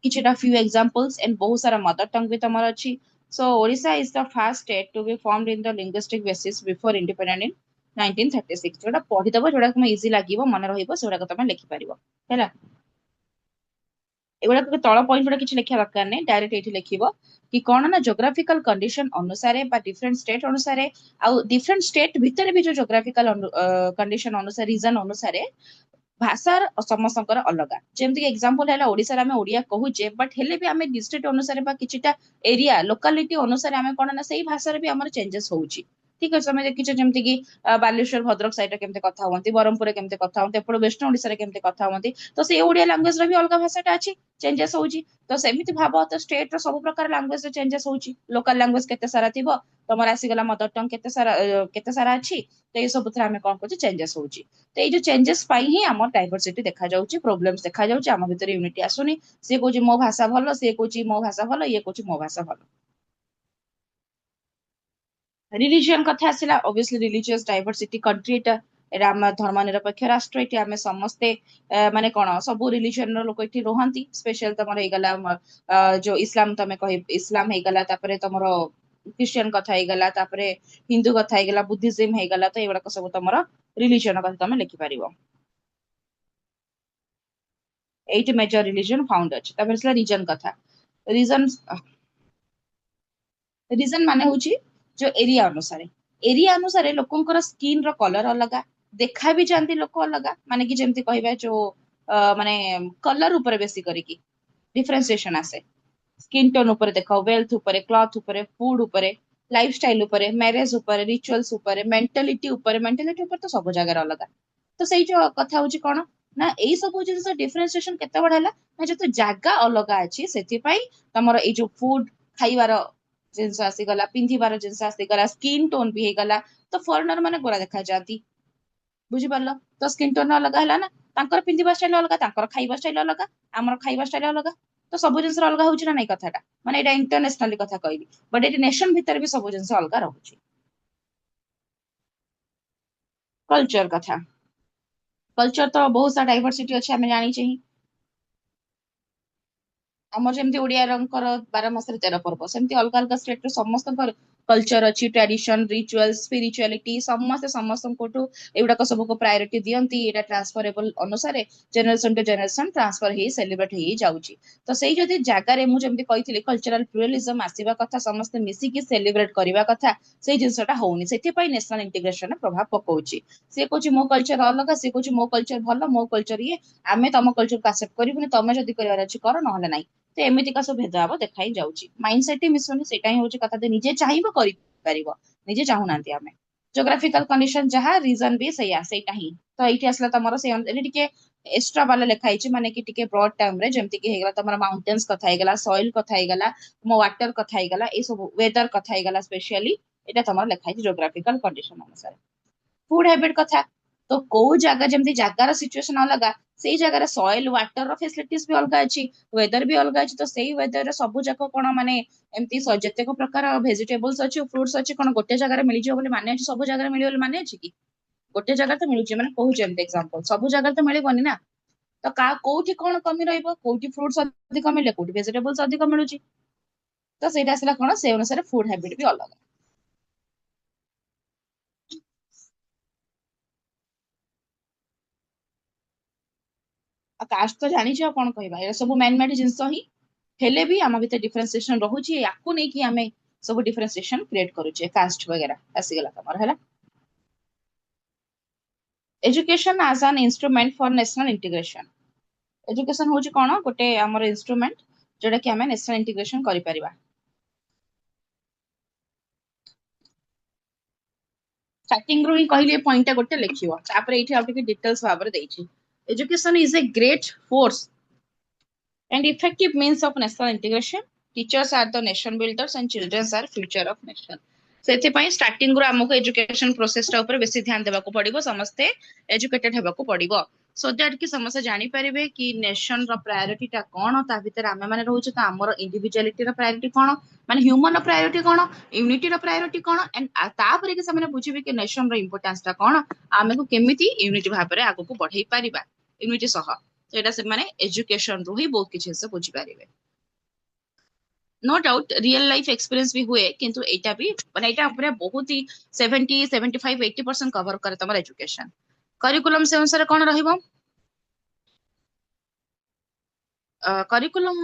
କିଛିଟା few examples and ବହୁତ ସାରା ମଦର ଟଙ୍ଗ ବି ତମର ଅଛି so Odisha is the first state to be formed in the linguistic basis before independent in 1936 ଯୋଉଟା ପଢିଦବ ଯୋଉଟା ତମେ ଇଜି ଲାଗିବ ମନେ ରହିବ ସେଗୁଡାକ ତମେ ଲେଖିପାରିବ ହେଲା ଏଗୁଡାକ ତଳ ପଏଣ୍ଟ ଗୁଡା କିଛି ଲେଖିବା ଦରକାର ନାହିଁ ଡାଇରେକ୍ଟ ଏଇଠି ଲେଖିବ କି କଣ ନା ଜୋଗ୍ରାଫିକାଲ କଣ୍ଡିସନ ଅନୁସାରେ ବା ଡିଫରେଣ୍ଟ ଷ୍ଟେଟ ଅନୁସାରେ ଆଉ ଡିଫରେଣ୍ଟ ଷ୍ଟେଟ ଭିତରେ ବି ଯୋଉ ଜୋଗ୍ରାଫିକାଲ କଣ୍ଡିସନ ଅନୁସାରେ ରିଜନ ଅନୁସାରେ ଭାଷା ସମସ୍ତଙ୍କର ଅଲଗା ଯେମିତି ଏକ୍ସାମ୍ପଲ ହେଲା ଓଡିଶାରେ ଆମେ ଓଡିଆ କହୁଛେ ବଟ୍ ହେଲେ ବି ଆମେ ଡିଷ୍ଟ୍ରିକ୍ଟ ଅନୁସାରେ ବା କିଛିଟା ଏରିଆ ଲୋକାଲିଟି ଅନୁସାରେ ଆମେ କଣ ନା ସେଇ ଭାଷାରେ ବି ଆମର ଚେଞ୍ଜେସ୍ ହଉଛି ଠିକ ଅଛି ତମେ ଦେଖିଛ ଯେମିତି କି ବାଲେଶ୍ୱର ଭଦ୍ରକ ସାଇଡରେ କେମିତି କଥା ହୁଅନ୍ତି ବ୍ରହ୍ମପୁରରେ କେମିତି କଥା ହୁଅନ୍ତି ଏପଟେ ୱେଷ୍ଟ ଓଡିଶାରେ କେମିତି କଥା ହୁଅନ୍ତି ତ ସେଇ ଓଡିଆ ଲାଙ୍ଗୁଏଜ ର ବି ଅଲଗା ଭାଷାଟା ଅଛି ଚେଞ୍ଜେସ୍ ହଉଛି ତ ସେମିତି ଭାବ ତ ଷ୍ଟେଟ ର ସବୁ ପ୍ରକାର ଲାଙ୍ଗୁଏଜ ରେ ଚେଞ୍ଜେସ୍ ହଉଛି ଲୋକାଲ ଲାଙ୍ଗୁଏଜ କେତେ ସାରା ଥିବ ତମର ଆସିଗଲା ମଦର ଟଙ୍ଗ କେତେ ସାରା ଅଛି ତ ଏଇ ସବୁଥିରେ ଆମେ କଣ କରୁଛେ ଚେଞ୍ଜେସ୍ ହଉଛି ତ ଏଇ ଯୋଉ ଚେଞ୍ଜେସ୍ ପାଇଁ ହିଁ ଆମର ଡାଇଭରସିଟି ଦେଖାଯାଉଛି ପ୍ରୋବ୍ଲେମ୍ସ ଦେଖାଯାଉଛି ଆମ ଭିତରେ ୟୁନିଟି ଆସୁନି ସିଏ କହୁଛି ମୋ ଭାଷା ଭଲ ସିଏ କହୁଛି ମୋ ଭାଷା ଭଲ ଇଏ କହୁଛି ମୋ ଭାଷା ଭଲ ରିଲିଜିୟନ କଥା ଆସିଲା obviously religious diversity country ଏଟା ଆମ ଧର୍ମ ନିରପେକ୍ଷ ରାଷ୍ଟ୍ର ଏଠି ଆମେ ସମସ୍ତେ ମାନେ କଣ ସବୁ ରିଲିଜିୟନ ର ଲୋକ ଏଠି ରୁହନ୍ତି ସ୍ପେଶାଲ ତମର ହେଇଗଲା ଯୋଉ ଇସଲାମ ତମେ କହିବ ଇସଲାମ ହେଇଗଲା ତାପରେ ତମର ଖ୍ରୀଷ୍ଟିଆନ କଥା ହେଇଗଲା ତାପରେ ହିନ୍ଦୁ କଥା ହେଇଗଲା ବୁଦ୍ଧିଜିମ ହେଇଗଲା ତ ଏଗୁଡାକ ସବୁ ତମର ରିଲିଜିୟନ କଥା ତମେ ଲେଖିପାରିବ ଏଇଟ୍ ମେଜର ରିଲିଜନ ଫାଉଣ୍ଡ ଅଛି ତାପରେ ଆସିଲା ରିଜନ କଥା ରିଜନ ରିଜନ ମାନେ ହଉଛି ଯୋଉ ଏରିଆ ଅନୁସାରେ ଏରିଆ ଅନୁସାରେ ଲୋକଙ୍କର ସ୍କିନ ର କଲର ଅଲଗା ଦେଖା ବି ଯାଆନ୍ତି ଲୋକ ଅଲଗା ମାନେ କି ଯେମିତି କହିବା ଯୋଉ ମାନେ କଲର ଉପରେ ବେଶୀ କରିକି ଡିଫରେନ୍ସିଏସନ ଆସେ ସ୍କିନ୍ ଟୋନ ଉପରେ ଦେଖ ୱେଲ୍ଥ ଉପରେ କ୍ଲଥ ଉପରେ ଫୁଡ ଉପରେ ଲାଇଫଷ୍ଟାଇଲ ଉପରେ ମ୍ୟାରେଜ ଉପରେ ରିଚୁଆଲସ ଉପରେ ମେଣ୍ଟାଲିଟି ଉପରେ ତ ସବୁ ଜାଗାରେ ଅଲଗା ତ ସେଇ ଯୋଉ କଥା ହଉଛି କଣ ନା ଏଇ ସବୁ ଜିନିଷ ଡିଫରେନ୍ସିଏସନ କେତେବେଳେ ହେଲା ନା ଯେହେତୁ ଜାଗା ଅଲଗା ଅଛି ସେଥିପାଇଁ ତମର ଏଇ ଯୋଉ ଫୁଡ ଖାଇବାର ଜିନିଷ ଆସିଗଲା ପିନ୍ଧିବାର ଜିନିଷ ଆସିଗଲା ସ୍କିନ୍ ଟୋନ ବି ହେଇଗଲା ତ ଫରେନର ମାନେ ଗୋରା ଦେଖାଯାଆନ୍ତି ବୁଝିପାରିଲ ତ ସ୍କିନ୍ ଟୋନ ଅଲଗା ହେଲା ନା ତାଙ୍କର ପିନ୍ଧିବା ଷ୍ଟାଇଲ ଅଲଗା ତାଙ୍କର ଖାଇବା ଷ୍ଟାଇଲ ଅଲଗା ଆମର ଖାଇବା ଷ୍ଟାଇଲ ଅଲଗା ତ ସବୁ ଜିନିଷର ଅଲଗା ହଉଛି ନା ନାଇଁ କଥାଟା ମାନେ ଏଇଟା ଇଣ୍ଟରନ୍ୟାସନାଲି କଥା କହିବି ବଟ ଏଠି ନେସନ ଭିତରେ ବି ସବୁ ଜିନିଷ ଅଲଗା ରହୁଛି କଲଚର କଥା କଲଚର ତ ବହୁତ ସାରା ଡାଇଭରସିଟି ଅଛି ଆମେ ଜାଣିଛେ ହିଁ ଆମର ଯେମିତି ଓଡିଆଙ୍କର 12 ମାସରେ 13 ପର୍ବ ସେମିତି ଅଲଗା ଅଲଗା ଷ୍ଟେଟରେ ସମସ୍ତଙ୍କର କଲଚର ଅଛି ଟ୍ରାଡିସନ ରିଚୁଆଲ ସ୍ପିରିଚୁଆଲିଟି ସମସ୍ତେ ସମସ୍ତଙ୍କଠୁ ଏଗୁଡାକ ସବୁକୁ ପ୍ରାୟୋରିଟି ଦିଅନ୍ତି ଏଇଟା ଟ୍ରାନ୍ସଫରେବଲ ଅନୁସାରେ ଜେନେରେସନ ଟୁ ଜେନେରେସନ ଟ୍ରାନ୍ସଫର ହେଇ ସେଲିବ୍ରେଟ ହେଇ ଯାଉଛି ତ ସେଇ ଯଦି ଜାଗାରେ ମୁଁ ଯେମିତି କହିଥିଲି କଲଚରାଲ ପ୍ଲୁରାଲିଜମ ଆସିବା କଥା ସମସ୍ତେ ମିଶିକି ସେଲିବ୍ରେଟ କରିବା କଥା ସେଇ ଜିନିଷଟା ହଉନି ସେଥିପାଇଁ ନ୍ୟାସନାଲ ଇଣ୍ଟିଗ୍ରେସନ ପ୍ରଭାବ ପକଉଛି ସିଏ କହୁଛି ମୋ କଲଚର ଅଲଗା ସିଏ କହୁଛି ମୋ କଲଚର ଭଲ ମୋ କଲଚର ଇଏ ଆମେ ତମ କଲଚରକୁ ଆକ୍ସେପ୍ଟ କରିବୁନି ତମେ ଯଦି କରିବାର ଅଛି କର ନହେଲେ ନାହିଁ ତ ଏମିତିକା ସବୁ ଭେଦଭାବ ଦେଖା ହିଁ ଯାଉଛି ମାଇଣ୍ଡ ସେଟ ହିଁ ମିଶୁନି ସେଇଟା ହିଁ ହଉଛି କଥା ନିଜେ ଚାହିଁବ କରିପାରିବ ନିଜେ ଚାହୁଁନାହାନ୍ତି ଆମେ ଜୋଗ୍ରାଫିକାଲ କଣ୍ଡିସନ ଯାହା ରିଜନ ବି ସେଇଟା ହିଁ ତ ଏଇଠି ଆସିଲା ତମର ସେଇ ଏଠି ଟିକେ ଏକ୍ସଟ୍ରା ବାଲା ଲେଖା ହେଇଛି ମାନେ କି ଟିକେ ବ୍ରଡ ଟର୍ମ ରେ ଯେମିତି କି ହେଇଗଲା ତମର ମାଉଣ୍ଟେନ୍ସ କଥା ହେଇଗଲା ସଏଲ କଥା ହେଇଗଲା ତମ ୱାଟର କଥା ହେଇଗଲା ଏଇ ସବୁ ୱେଦର କଥା ହେଇଗଲା ସ୍ପେସିଆଲି ଏଇଟା ତମର ଲେଖା ହେଇଛି ଜୋଗ୍ରାଫିକାଲ କଣ୍ଡିସନ ଅନୁସାରେ ଫୁଡ ହାବିଟ କଥା तो କୋଉ ଜାଗା ଯେମିତି ଜାଗାର ସିଚୁଏସନ ଅଲଗା, ସେଇ ଜାଗାରେ ସଏଲ ୱାଟର ର ଫେସିଲିଟିସ୍ ବି ଅଲଗା ଅଛି, ୱେଦର ବି ଅଲଗା ଅଛି। ତ ସେଇ ୱେଦରରେ ସବୁ ଯାକ କଣ ମାନେ ଏମିତି ଯେତେକ ପ୍ରକାର ଭେଜିଟେବଲ୍ସ ଅଛି ଫ୍ରୁଟ୍ସ ଅଛି କଣ ଗୋଟେ ଜାଗାରେ ମିଳିଯିବ ବୋଲି ମାନେ ଅଛି, ସବୁ ଜାଗାରେ ମିଳିବ ବୋଲି ମାନେ ଅଛି କି? ଗୋଟେ ଜାଗାରେ ତ ମିଳୁଛି, ମାନେ କହୁଛି ଏମିତି ଏକ୍ସାମ୍ପଲ, ସବୁ ଜାଗାରେ ତ ମିଳିବନି ନା। ତ କୋଉଠି କଣ କମି ରହିବ, କୋଉଠି ଫ୍ରୁଟ୍ସ ଅଧିକ ମିଳେ, କୋଉଠି ଭେଜିଟେବଲ୍ସ ଅଧିକ ମିଳୁଛି। ତ ସେଇଟା ଆସିଲା କଣ, ସେ ଅନୁସାରେ ଫୁଡ ହାବିଟ ବି ଅଲଗା। ଆଉ କାଷ୍ଟ ତ ଜାଣିଛ ଆଉ କଣ କହିବା, ଏରା ସବୁ ମ୍ୟାନ ମେଡ୍ ଜିନିଷ ହିଁ ହେଲେ ବି ଆମ ଭିତରେ ଡିଫରେନ୍ସିଏସନ ରହୁଛି, ୟାକୁ ନେଇକି ଆମେ ସବୁ ଡିଫରେନ୍ସିଏସନ କ୍ରିଏଟ କରୁଛେ, କାଷ୍ଟ ବଗେରା ଆସିଗଲା ତମର ହେଲା। ଏଜୁକେशन ଆଜ ଆନ୍ ଇନଷ୍ଟ୍ରୁମେଣ୍ଟ ଫର ନ୍ୟାସନାଲ ଇଣ୍ଟିଗ୍ରେସନ। ଏଜୁକେशन ହଉଛି କଣ, ଗୋଟେ ଆମର ଇନଷ୍ଟ୍ରୁମେଣ୍ଟ ଯୋଉଟା କି ଆମେ ନ୍ୟାସନାଲ ଇଣ୍ଟିଗ୍ରେସନ କରିପାରିବା। ଷ୍ଟାର୍ଟିଂ ରୁ ହିଁ କହିଲି ଏ ପଏଣ୍ଟ ଟା ଗୋଟେ ଲେଖିବ, ତାପରେ ଏଇଠି ଆଉ ଟିକେ ଡିଟେଲ୍ସ ଭାବରେ ଦେଇଛି। Education is a great force and effective means of national integration. Teachers are the nation builders and children are future of nation. ସେଥିପାଇଁ ଷ୍ଟାର୍ଟିଂ ରୁ ଆମକୁ ଏଜୁକେସନ ପ୍ରୋସେସ ଟା ଉପରେ ବେଶୀ ଧ୍ୟାନ ଦେବାକୁ ପଡିବ, ସମସ୍ତେ ଏଜୁକେଟେଡ ହେବାକୁ ପଡିବ, ସୋ ଦ୍ୟାଟ କି ସମସ୍ତେ ଜାଣିପାରିବେ କି ନେସନ ର ପ୍ରାୟୋରିଟି ଟା କଣ, ତା ଭିତରେ ଆମେ ମାନେ ରହୁଛୁ, ତ ଆମର ଇଣ୍ଡିଭିଜୁଆଲିଟିର ପ୍ରାୟୋରିଟି କଣ, ମାନେ ହ୍ୟୁମାନ ର ପ୍ରାୟୋରିଟି କଣ, ୟୁନିଟିର ପ୍ରାୟୋରିଟି କଣ, ଏଣ୍ଡ ତାପରେ କି ସେମାନେ ବୁଝିବେ କି ନେସନ ର ଇମ୍ପୋର୍ଟାନ୍ସ ଟା କଣ, ଆମକୁ କେମିତି ୟୁନିଟି ଭାବରେ ଆଗକୁ ବଢେଇ ପାରିବା ୟୁନିଟି ସହ। ସେଇଟା ସେମାନେ ଏଜୁକେସନ ରୁ ହିଁ ବହୁତ କିଛି ଜିନିଷ ବୁଝିପାରିବେ। No doubt real life experience भी हुए, किंतु एटा भी माने एटा पूरा बहुत ही 70 75 80% कवर करे तमर एजुकेशन। करिकुलम से अनुसार कौन रहिबो, करिकुलम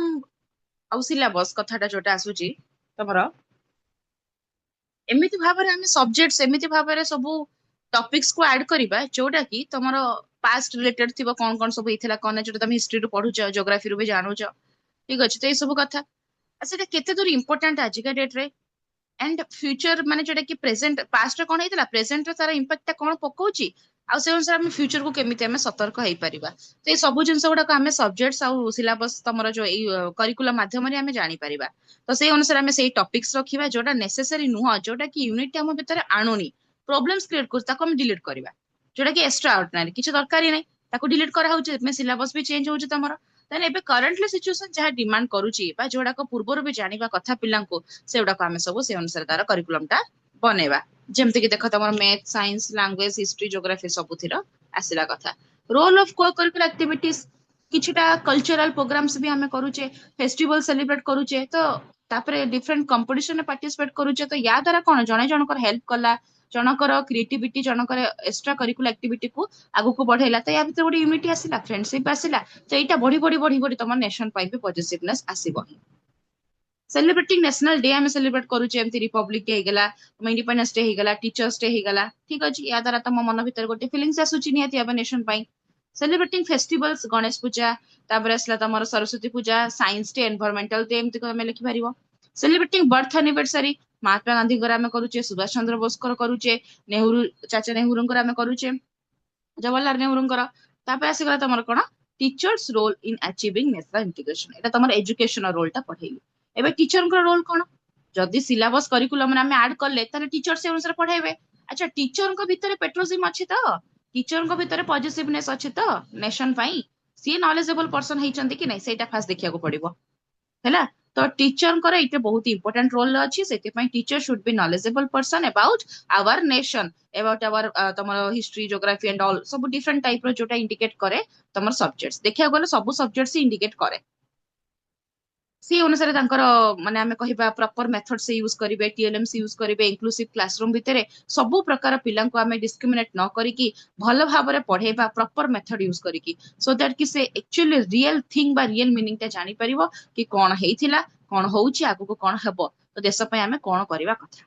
आउ सिलेबस कथाटा जोटा आसुची तमर, एमिति भाबरे आमे सब्जेक्ट्स एमिति भाबरे सब टॉपिक्स को ऐड करिबा जोटा कि तमर पास्ट रिलेटेड थिबो, कोन कोन सब हेथिला कोन जोटा तुम हिस्ट्री रो पढुछ, ज्योग्राफी रो भी जानूछ, ठीक अछि। तो ए सब कथा सेटा केते दूर इंपोर्टेंट आजिका डेट रे, एंड फ्यूचर माने जोटा कि प्रेजेंट पास्ट रे कोन हेतिला, प्रेजेंट रे तार इंपैक्ट ता कोन पकोची, आ से अनुसार हम फ्यूचर को केमिति हमें सतर्क हेई परिबा। तो ए सब जिंस गुडा को हमें सब्जेक्ट्स आ सिलेबस तमरो जो ए करिकुलम माध्यम रे हमें जानि परिबा। तो से अनुसार हमें सेही टॉपिक्स रखिबा जोटा नेसेसरी नुह, जोटा कि यूनिट हम भितर आणुनी, प्रॉब्लम्स क्रिएट कर ताको हम डिलीट करबा, जोटा कि एक्स्ट्रा ऑर्डिनरी किछ दरकारी नै, ताको डिलीट करा होउचे, में सिलेबस भी चेंज होउचे तमरो। ताने एबे करंटली सिचुएशन जहा डिमांड करूची बा जोडा को पूर्वरु भी जानिबा कथा पिलांको, सेउडा को आमे सब से अनुसार तार करिकुलम टा बनेबा। जेमति कि देखो तमर math science language history geography सबुथिर आसिला कथा। Role of co curricular activities, किछटा कल्चरल प्रोग्राम्स भी हमें करूचे, फेस्टिवल सेलिब्रेट करूचे, तो तापरे डिफरेंट कंपटीशन में पार्टिसिपेट करूचे, तो या द्वारा कोन जणे जनकर हेल्प कला, जनकर क्रिएटिविटी, जनकर एक्स्ट्रा करिकुलर एक्टिविटी को आगु को बढ़ेला, तो या भीतर गोटे यूनिटी आसिला, फ्रेंडशिप आसिला, तो एटा बढ़ी बढ़ी बढ़ी बढ़ी तमर नेशन पाइ भी पॉजिटिवनेस आसीबो। सेलिब्रेटिंग नेशनल डे हमें सेलिब्रेट करूचे, एमती रिपब्लिक डे हेगला, इंडिपेंडेंस डे हेगला, टीचर्स डे हेगला, ठीक अछि। या द्वारा तम मन भीतर गोटे फीलिंग्स आसुची निहाती अब नेशन पाइ। सेलिब्रेटिंग फेस्टिवल्स, गणेश पूजा, तापर आसला तमर सरस्वती पूजा, साइंस डे, एनवायरमेंटल डे, एमती को हमें लिखि परिबो। Celebrating birth anniversary, Mahatma Gandhi को हमें करूचे, सुभाष चंद्र बोस को करूचे, नेहरू चाचा नेहरू को हमें करूचे, जवाहरलाल नेहरू को। तापर आसीगला तमर कोन, teachers role in achieving national integration, एटा तमर एजुकेशन रोल टा पढेली। एबे टीचर को रोल कोन, जदि सिलेबस करिकुलम में हमें ऐड करले ताले टीचर से अनुसार पढाइबे। अच्छा टीचर को भीतर पेट्रोजिम अछि त, टीचर को भीतर पॉजिटिवनेस अछि त नेशन पई, सी नॉलेजेबल पर्सन हेचंती कि नै सेटा फास्ट देखिया को पड़िबो हैला। तो टीचर को इटे बहुत इंपोर्टेंट रोल अच्छी, से teacher should be knowledgeable person about our nation, about our तमर हिस्ट्री ज्योग्राफी एंड ऑल सब डिफरेंट टाइप रो जोटा इंडिकेट करे तमर सब्जेक्ट्स, देखिया गले सब सब्जेक्ट्स इंडिकेट करे। सी अनुसार माने आमे कहिबा प्रॉपर मेथड से यूज करिवे, टीएलएम से यूज करिवे, इंक्लूसिव क्लासरूम भितरे सब प्रकार पिला को आमे डिस्क्रिमिनेट न करिकी भल भाबरे पढेबा, प्रॉपर मेथड यूज करिकी, सो दैट कि से एक्चुअली रियल थिंग बा रियल मीनिंग ता जानि परिबो कि कोन हेइथिला, कोन होउची, आगु को कोन हेबो, तो देश पय आमे कोन करिबा कथा।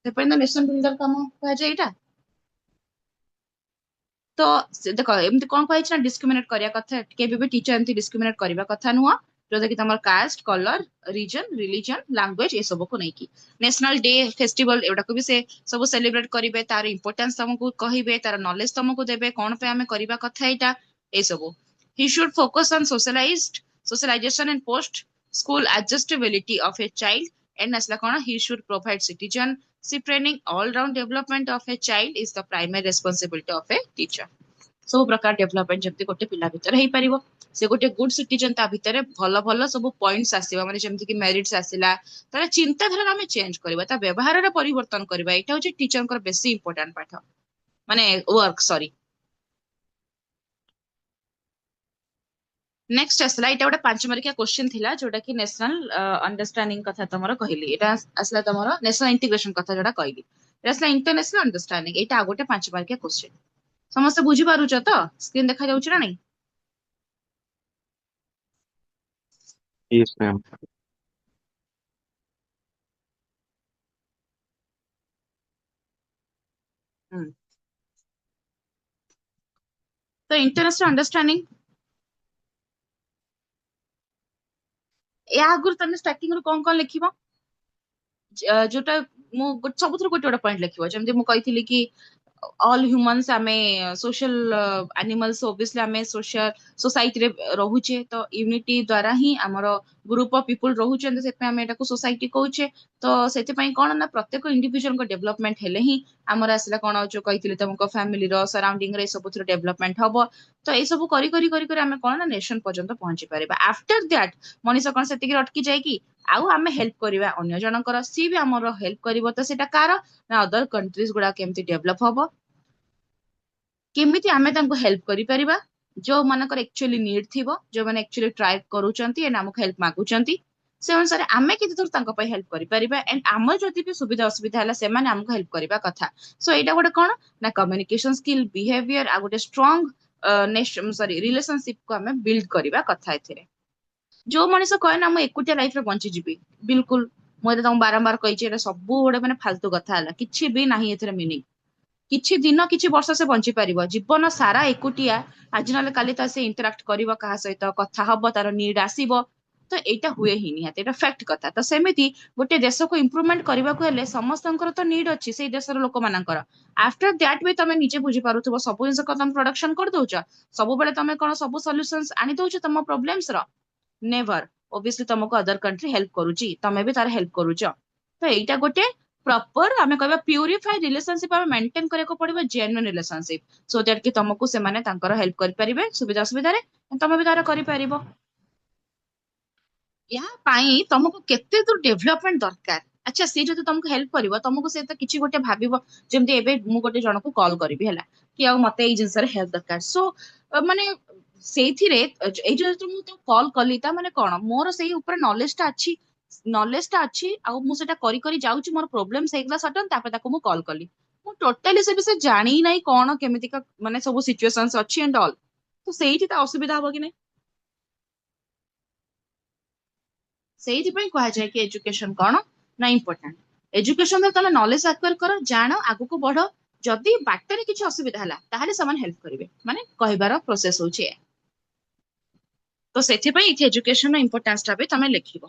से पय नेशन बिल्डर काम कह जाय एटा। तो देखो एमती कौन कही डिस्क्रिमिनेट करिया कथा, केबे भी टीचर एमती डिस्क्रिमिनेट करिबा कथा नुह, जोटा कि तमर caste colour region religion language ए सब को नहीं की। नेशनल डे फेस्टिवल एटा को भी से सब सेलिब्रेट करिवे, तार इंपोर्टेंस तुमको कहिबे, तार नॉलेज तुमको देबे, कोन पे हमें करिबा कथा एटा ए सब। He should focus on socialisation and post school adjustability of a child, and असला कोन he should provide citizen Leadership training, all round development of a child is the primary responsibility of a teacher. ସବୁ ପ୍ରକାର development ଯେମିତି ଗୋଟେ ପିଲା ଭିତରେ ହେଇପାରିବ, ସେ ଗୋଟେ ଗୁଡ ସିଟିଜେନ, ତା ଭିତରେ ଭଲ ଭଲ ସବୁ ପଏଣ୍ଟସ ଆସିବ, ମାନେ ଯେମିତି କି ମେରିଟ୍ସ ଆସିଲା, ତାର ଚିନ୍ତାଧାରା ଆମେ ଚେଞ୍ଜ କରିବା, ତା ବ୍ୟବହାରରେ ପରିବର୍ତ୍ତନ କରିବା। ଏଇଟା ହଉଛି ଟିଚରଙ୍କର ବେଶୀ ଇମ୍ପୋର୍ଟାଣ୍ଟ ପାଠ, ମାନେ ୱାର୍କ। ସରି, ନେକ୍ସଟ ଆସିଲା, ଏଇଟା ଗୋଟେ 5 ମାର୍କିଆ କ୍ୱେଶ୍ଚନ ଥିଲା, ଯୋଉଟା କି ନ୍ୟାସନାଲ ଅଣ୍ଡରଷ୍ଟାଣ୍ଡିଂ କଥା ତମର କହିଲି, ଏଇଟା ଆସିଲା ତମର ନ୍ୟାସନାଲ ଇଣ୍ଟିଗ୍ରେସନ କଥା ଯୋଉଟା କହିଲି, ଏଇଟା ଆସିଲା ଇଣ୍ଟରନ୍ୟାସନାଲ ଅଣ୍ଡରଷ୍ଟାଣ୍ଡିଂ। ଏଇଟା ଆଉ ଗୋଟେ 5 ମାର୍କିଆ କ୍ୱେଶ୍ଚନ। ସମସ୍ତେ ବୁଝିପାରୁଛ ତ? ସ୍କ୍ରିନ ଦେଖା ଯାଉଛି ନା ନାଇଁ? Yes, ma'am. ହୁଁ। ତ ଇଣ୍ଟରନ୍ୟାସନାଲ ଅଣ୍ଡରଷ୍ଟାଣ୍ଡିଂ, ୟା ଆଗରୁ ତମେ ଷ୍ଟାର୍ଟିଂ ରୁ କଣ କଣ ଲେଖିବ? ଯୋଉଟା ମୁଁ ସବୁଥିରୁ ଗୋଟେ ଗୋଟେ ପଏଣ୍ଟ ଲେଖିବ। ଯେମିତି ମୁଁ କହିଥିଲି କି ଅଲ୍ ହ୍ୟୁମାନ୍ସ ଆମେ ସୋସିଆଲ ଆନିମଲ୍ସ, ଓବିୟସଲି ଆମେ ସୋସାଇଟିରେ ରହୁଛେ, ତ ୟୁନିଟି ଦ୍ଵାରା ହିଁ ଆମର ଗ୍ରୁପ ଅଫ ପିପୁଲ ରହୁଛନ୍ତି, ସେଥିପାଇଁ ଆମେ ଏଟାକୁ ସୋସାଇଟି କହୁଛେ। ତ ସେଥିପାଇଁ କଣ ନା, ପ୍ରତ୍ୟେକ ଇଣ୍ଡିଭିଜୁଆଲଙ୍କ ଡେଭଲପମେଣ୍ଟ ହେଲେ ହିଁ ଆମର ଆସିଲା କଣ, ଯୋଉ କହିଥିଲି ତମକୁ ଫ୍ୟାମିଲିର ସରାଉଣ୍ଡିଂ ରେ ସବୁଥିରେ ଡେଭଲପମେଣ୍ଟ ହବ। ତ ଏଇ ସବୁ କରି କରି କରି କରି ଆମେ କଣ ନା ନେସନ ପର୍ଯ୍ୟନ୍ତ ପହଞ୍ଚି ପାରିବା। ଆଫ୍ଟର ଦ୍ୟାଟ ମଣିଷ କଣ ସେତିକି ଅଟକି ଯାଇକି ଆଉ ଆମେ ହେଲ୍ପ କରିବା ଅନ୍ୟ ଜଣଙ୍କର, ସିଏ ବି ଆମର ହେଲ୍ପ କରିବ। ତ ସେଇଟା କାର ନା, ଅଦର କଣ୍ଟ୍ରିଜ ଗୁଡା କେମିତି ଡେଭଲପ ହବ, କେମିତି ଆମେ ତାଙ୍କୁ ହେଲ୍ପ କରିପାରିବା, ଯୋଉମାନଙ୍କର ଆକ୍ଚୁଆଲି ନିଡ୍ ଥିବ, ଯୋଉମାନେ ଆକ୍ଚୁଆଲି ଟ୍ରାଏ କରୁଛନ୍ତି ଏଣ୍ଡ ଆମକୁ ହେଲ୍ପ ମାଗୁଛନ୍ତି, ସେ ଅନୁସାରେ ଆମେ କେତେ ଦୂର ତାଙ୍କ ପାଇଁ ହେଲ୍ପ କରିପାରିବା, ଏଣ୍ଡ ଆମର ଯଦି ବି ସୁବିଧା ଅସୁବିଧା ହେଲା ସେମାନେ ଆମକୁ ହେଲ୍ପ କରିବା କଥା। ସୋ ଏଇଟା ଗୋଟେ କଣ ନା, କମ୍ୟୁନିକେସନ ସ୍କିଲ, ବିହେଭିୟର, ଆଉ ଗୋଟେ ଷ୍ଟ୍ରଙ୍ଗ ରିଲେସନସିପ କୁ ଆମେ ବିଲ୍ଡ କରିବା କଥା ଏଥିରେ। ଯୋଉ ମଣିଷ କହେ ନା ମୁଁ ଏକୁଟିଆ ଲାଇଫରେ ବଞ୍ଚିଯିବି, ବିଲକୁଲ, ମୁଁ ଏତେ ତମକୁ ବାରମ୍ବାର କହିଛି, ଏଟା ସବୁ ଗୋଟେ ମାନେ ଫାଲତୁ କଥା ହେଲା, କିଛି ବି ନାହିଁ ଏଥିରେ ମିନିଂ। କିଛି ଦିନ କିଛି ବର୍ଷ ସେ ବଞ୍ଚି ପାରିବ, ଜୀବନ ସାରା ଏକୁଟିଆ ଆଜି ନହେଲେ କାଲି ତ ସେ ଇଣ୍ଟରାକ୍ଟ କରିବ କାହା ସହିତ, କଥା ହବ, ତାର ନିଡ୍ ଆସିବ। ତ ଏଇଟା ହୁଏ ହିଁ ନିହାତି, ଏଇଟା ଫ୍ୟାକ୍ଟ କଥା। ତ ସେମିତି ଗୋଟେ ଦେଶକୁ ଇମ୍ପ୍ରୁଭମେଣ୍ଟ କରିବାକୁ ହେଲେ ସମସ୍ତଙ୍କର ତ ନିଡ୍ ଅଛି, ସେଇ ଦେଶର ଲୋକମାନଙ୍କର। ଆଫ୍ଟର ଦ୍ୟାଟ ବି ତମେ ନିଜେ ବୁଝିପାରୁଥିବ, ସବୁ ଜିନିଷ କଣ ତମେ ପ୍ରଡକ୍ସନ କରିଦଉଛ? ସବୁବେଳେ ତମେ କଣ ସବୁ ସଲ୍ୟୁସନ୍ସ ଆଣି ଦଉଛ ତମ ପ୍ରୋବ୍ଲେମ୍ସ ର? ନେଭର। ଓବିୟସଲି ତମକୁ ଅଦର କଣ୍ଟ୍ରି ହେଲ୍ପ କରୁଛି, ତମେ ବି ତାର ହେଲ୍ପ କରୁଛ। ତ ଏଇଟା ଗୋଟେ ପ୍ରପର ଆମେ କହିବା ପ୍ୟୁରିଫାଇ ରିଲେସନସିପ ଆମେ ମେଣ୍ଟେନ କରିବାକୁ ପଡିବ, ଜେନ୍ୟୁଇନ ରିଲେସନସିପ, ସୋ ଦ୍ୟାଟ କି ତମକୁ ସେମାନେ ତାଙ୍କର ହେଲ୍ପ କରିପାରିବେ ସୁବିଧା ଅସୁବିଧାରେ, ତମେ ବି ତାର କରିପାରିବ। ଏହା ପାଇଁ ତମକୁ କେତେ ଦୂର ଡେଭଲପମେଣ୍ଟ ଦରକାର। ଆଚ୍ଛା, ସିଏ ଯଦି ତମକୁ ହେଲ୍ପ କରିବ, ତମକୁ ସେ ତ କିଛି ଗୋଟେ ଭାବିବ, ଯେମିତି ଏବେ ମୁଁ ଗୋଟେ ଜଣକୁ କଲ୍ କରିବି ହେଲା, କି ଆଉ ମତେ ଏଇ ଜିନିଷରେ ହେଲ୍ପ ଦରକାର। ସୋ ମାନେ ସେଇଥିରେ ଏଇ ଯୋଉ ମୁଁ ତ କଲ୍ କଲି, ତା ମାନେ କଣ ମୋର ସେଇ ଉପରେ ନଲେଜଟା ଅଛି, ଆଉ ମୁଁ ସେଟା କରି କରି ଯାଉଛି, ମୋର ପ୍ରୋବ୍ଲେମ ହେଇଗଲା ସଡନ, ତାପରେ ତାକୁ ମୁଁ କଲ୍ କଲି, ମୁଁ ଟୋଟାଲି ସେ ବିଷୟରେ ଜାଣି ନାହିଁ କଣ କେମିତିକା ମାନେ ସବୁ ସିଚୁଏସନ ଅଛି ଏଣ୍ଡ ଅଲ୍। ତ ସେଇଠି ତା ଅସୁବିଧା ହବ କି ନାହିଁ? ସେଇଥିପାଇଁ କୁହାଯାଏ କି ଏଜୁକେସନ କଣ ନା ଇମ୍ପୋର୍ଟାଣ୍ଟ। ଏଜୁକେସନରେ ତମେ ନଲେଜ ଆକ୍ୱାର କର, ଜାଣ, ଆଗକୁ ବଢ। ଯଦି ବାଟରେ କିଛି ଅସୁବିଧା ହେଲା ତାହେଲେ ସେମାନେ ହେଲ୍ପ କରିବେ, ମାନେ କହିବାର ପ୍ରୋସେସ ହଉଛି ଏୟା। ତ ସେଥିପାଇଁ ଏଠି ଏଜୁକେସନର ଇମ୍ପୋର୍ଟାନ୍ସ ଟା ବି ତମେ ଲେଖିବ।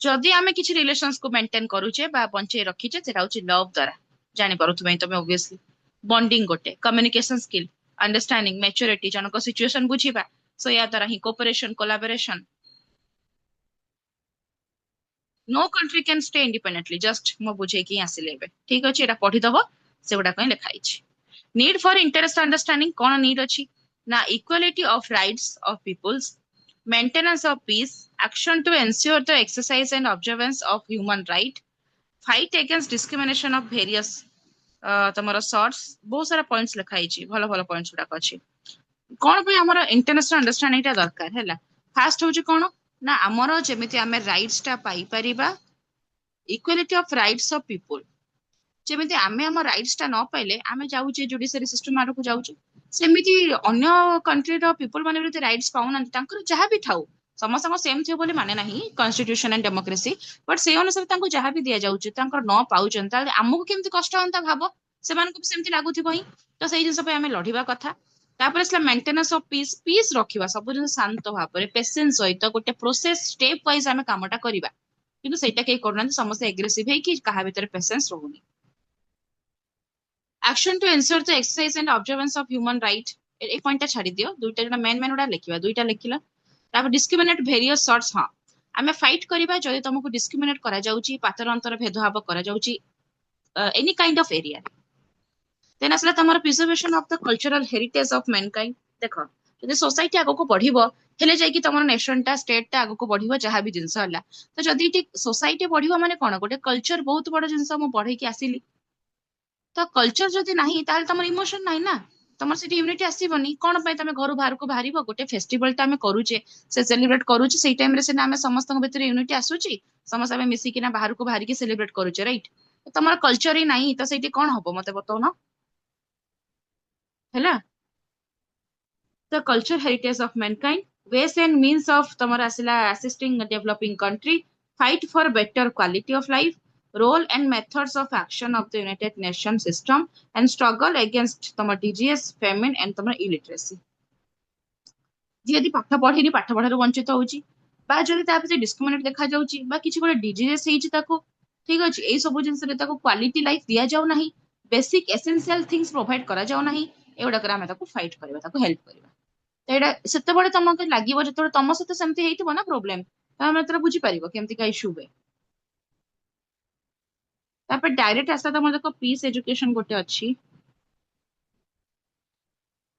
ଯଦି ଆମେ କିଛି ରିଲେସନ୍ସକୁ ମେଣ୍ଟେନ କରୁଛେ ବା ବଞ୍ଚେଇ ରଖିଛେ, ସେଟା ହଉଛି ଲଭ ଦ୍ଵାରା। ଜାଣିପାରୁଥିବ ତମେ ଓବିୟସଲି। ବଣ୍ଡିଙ୍ଗ ଗୋଟେ, କମ୍ୟୁନିକେସନ ସ୍କିଲ, ଅଣ୍ଡରଷ୍ଟାଣ୍ଡିଂ, ମ୍ୟାଚୁରିଟି, ଜଣଙ୍କ ସିଚୁଏସନ ବୁଝିବା। ସୋ ୟା ଦ୍ୱାରା ହିଁ cooperation, collaboration. No country can stay independently, just ମୁଁ ବୁଝେଇକି ହିଁ ଆସିଲି ଏବେ। ଠିକ ଅଛି, ଏଟା ପଢିଦବ, ସେଗୁଡାକ ହିଁ ଲେଖା ହେଇଛି। ନିଡ୍ ଫର ଇଣ୍ଟରେଷ୍ଟ ଅଣ୍ଡରଷ୍ଟାଣ୍ଡିଂ, କଣ ନିଡ୍ ଅଛି ନା, equality of rights of peoples, maintenance of peace, action to ensure the exercise and observance of human right, fight against discrimination of various ତମର ସର୍ଟସ, ବହୁତ ସାରା ପଏଣ୍ଟସ ଲେଖା ହେଇଛି, ଭଲ ଭଲ ପଏଣ୍ଟସ ଗୁଡାକ ଅଛି। କଣ ପାଇଁ ଆମର ଇଣ୍ଟରନ୍ୟାସନାଲ ଅଣ୍ଡରଷ୍ଟାଣ୍ଡିଂ ଟା ଦରକାର ହେଲା? ଫାଷ୍ଟ ହଉଛି କଣ ନା, ଆମର ଯେମିତି ଆମେ ରାଇଟ୍ସ ଟା ପାଇପାରିବା, equality of rights of people, ଯେମିତି ଆମେ ଆମ ରାଇଟ୍ସ ଟା ନ ପାଇଲେ ଆମେ ଯାଉଛେ ଜୁଡିସିଆରୀ ସିଷ୍ଟମ ଆଡକୁ ଯାଉଛେ, ସେମିତି ଅନ୍ୟ କଣ୍ଟ୍ରିର ପିପୁଲ ମାନେ ଯଦି ରାଇଟ୍ସ ପାଉନାହାନ୍ତି, ତାଙ୍କର ଯାହା ବି ଥାଉ, ସମସ୍ତଙ୍କ ସେମ ଥିବ ବୋଲି ମାନେ ନାହିଁ, କନଷ୍ଟିଟ୍ୟୁସନ ଆଣ୍ଡ ଡେମୋକ୍ରେସି, ବଟ ସେଇ ଅନୁସାରେ ତାଙ୍କୁ ଯାହା ବି ଦିଆଯାଉଛି ତାଙ୍କର ନ ପାଉଛନ୍ତି, ତାହେଲେ ଆମକୁ କେମିତି କଷ୍ଟ ହୁଅନ୍ତା ଭାବ, ସେମାନଙ୍କୁ ବି ସେମିତି ଲାଗୁଥିବ ହିଁ। ତ ସେଇ ଜିନିଷ ପାଇଁ ଆମେ ଲଢିବା କଥା। ତାପରେ ଆସିଲା ମେଣ୍ଟେନାନ୍ସ ଅଫ ପିସ୍, ପିସ୍ ରଖିବା, ସବୁ ଜିନିଷ ଶାନ୍ତ ଭାବରେ ପେସେନ୍ସ ସହିତ ଗୋଟେ ପ୍ରୋସେସ ଷ୍ଟେପ ୱାଇଜ ଆମେ କାମଟା କରିବା, କିନ୍ତୁ ସେଇଟା କେହି କରୁନାହାନ୍ତି, ସମସ୍ତେ ଏଗ୍ରେସିଭ ହେଇକି କାହା ଭିତରେ ପେସେନ୍ସ ରହୁନି। Action to ensure the exercise and observance of human right, ଏଇ ପଏଣ୍ଟଟା ଛାଡି ଦିଅ, ଦୁଇଟା ଯୋଉଟା ମେନ୍ ମେନ୍ ଗୁଡା ଲେଖିବା, ଦୁଇଟା ଲେଖିଲା। ତାପରେ ଡିସ୍କ୍ରିମିନେଟ ଭେରିୟସ୍ ସର୍ଟସ, ହଁ, आमे फाइट करिबा जदि तुमको डिस्क्रिमिनेट करा जाउची पातर अंतर भेदभाव करा जाउची any kind of area then असला तमर preservation of the cultural heritage of mankind देखो जदि सोसाइटी आगो को बढ़िबो हेले जाय कि तमर नेशन टा स्टेट टा आगो को बढ़िबो जहां भी जिंस हला तो जदि टी सोसाइटी बढ़िबो माने कोन गोटे कल्चर बहुत बड़ जिंस हम पढै कि आसिली तो कल्चर जदि नाही ताल तमर इमोशन नाही ना तमर सिटी यूनिटी आसीबनी कोन पय तमे घर बाहर को बाहरिबो गोटे फेस्टिवल टा हमें करूचे से सेलिब्रेट करूचे सेई टाइम रे से हमें समस्त भीतर यूनिटी आसुची समस्त हमें मिसी किना बाहर को बाहर के सेलिब्रेट करूचे राइट तमर कल्चर ही नाही तो सेठी कोन हबो मते बताओ ना हैला the culture heritage of mankind, ways and means of tamara asila assisting a developing country, fight for better quality of life, role and methods of action of the United Nations system, and struggle against tamar disease, famine, and tamar illiteracy. ଯଦି ପାଠ ପଢିନି ପାଠ ପଢାରୁ ବଞ୍ଚିତ ହଉଛି ବା ଯଦି ତା ଭିତରେ ଡିସ୍କ୍ରିମିନେଟ ଦେଖାଯାଉଛି ବା କିଛି ଗୋଟେ ଡିଜିଜେସ୍ ହେଇଛି ତାକୁ ଠିକ ଅଛି ଏଇ ସବୁ ଜିନିଷରେ ତାକୁ କ୍ୱାଲିଟି ଲାଇଫ ଦିଆଯାଉ ନାହିଁ ବେସିକ ଏସେନ୍ସିଆଲ ଥିଙ୍ଗସ ପ୍ରୋଭାଇଡ କରାଯାଉ ନାହିଁ ଏଗୁଡାକରେ ଆମେ ତାକୁ ଫାଇଟ କରିବା ତାକୁ ହେଲ୍ପ କରିବା ତ ଏଇଟା ସେତେବେଳେ ତମକୁ ଲାଗିବ ଯେତେବେଳେ ତମ ସହିତ ସେମିତି ହେଇଥିବ ନା ପ୍ରୋବ୍ଲେମ ତମେ ଏଥର ବୁଝିପାରିବ କେମିତିକା ଇସ୍ୟୁ ହୁଏ ତାପରେ ଡାଇରେକ୍ଟ ଆସିଲା ତମର ଦେଖ ପିସ୍ ଏଜୁକେସନ ଗୋଟେ ଅଛି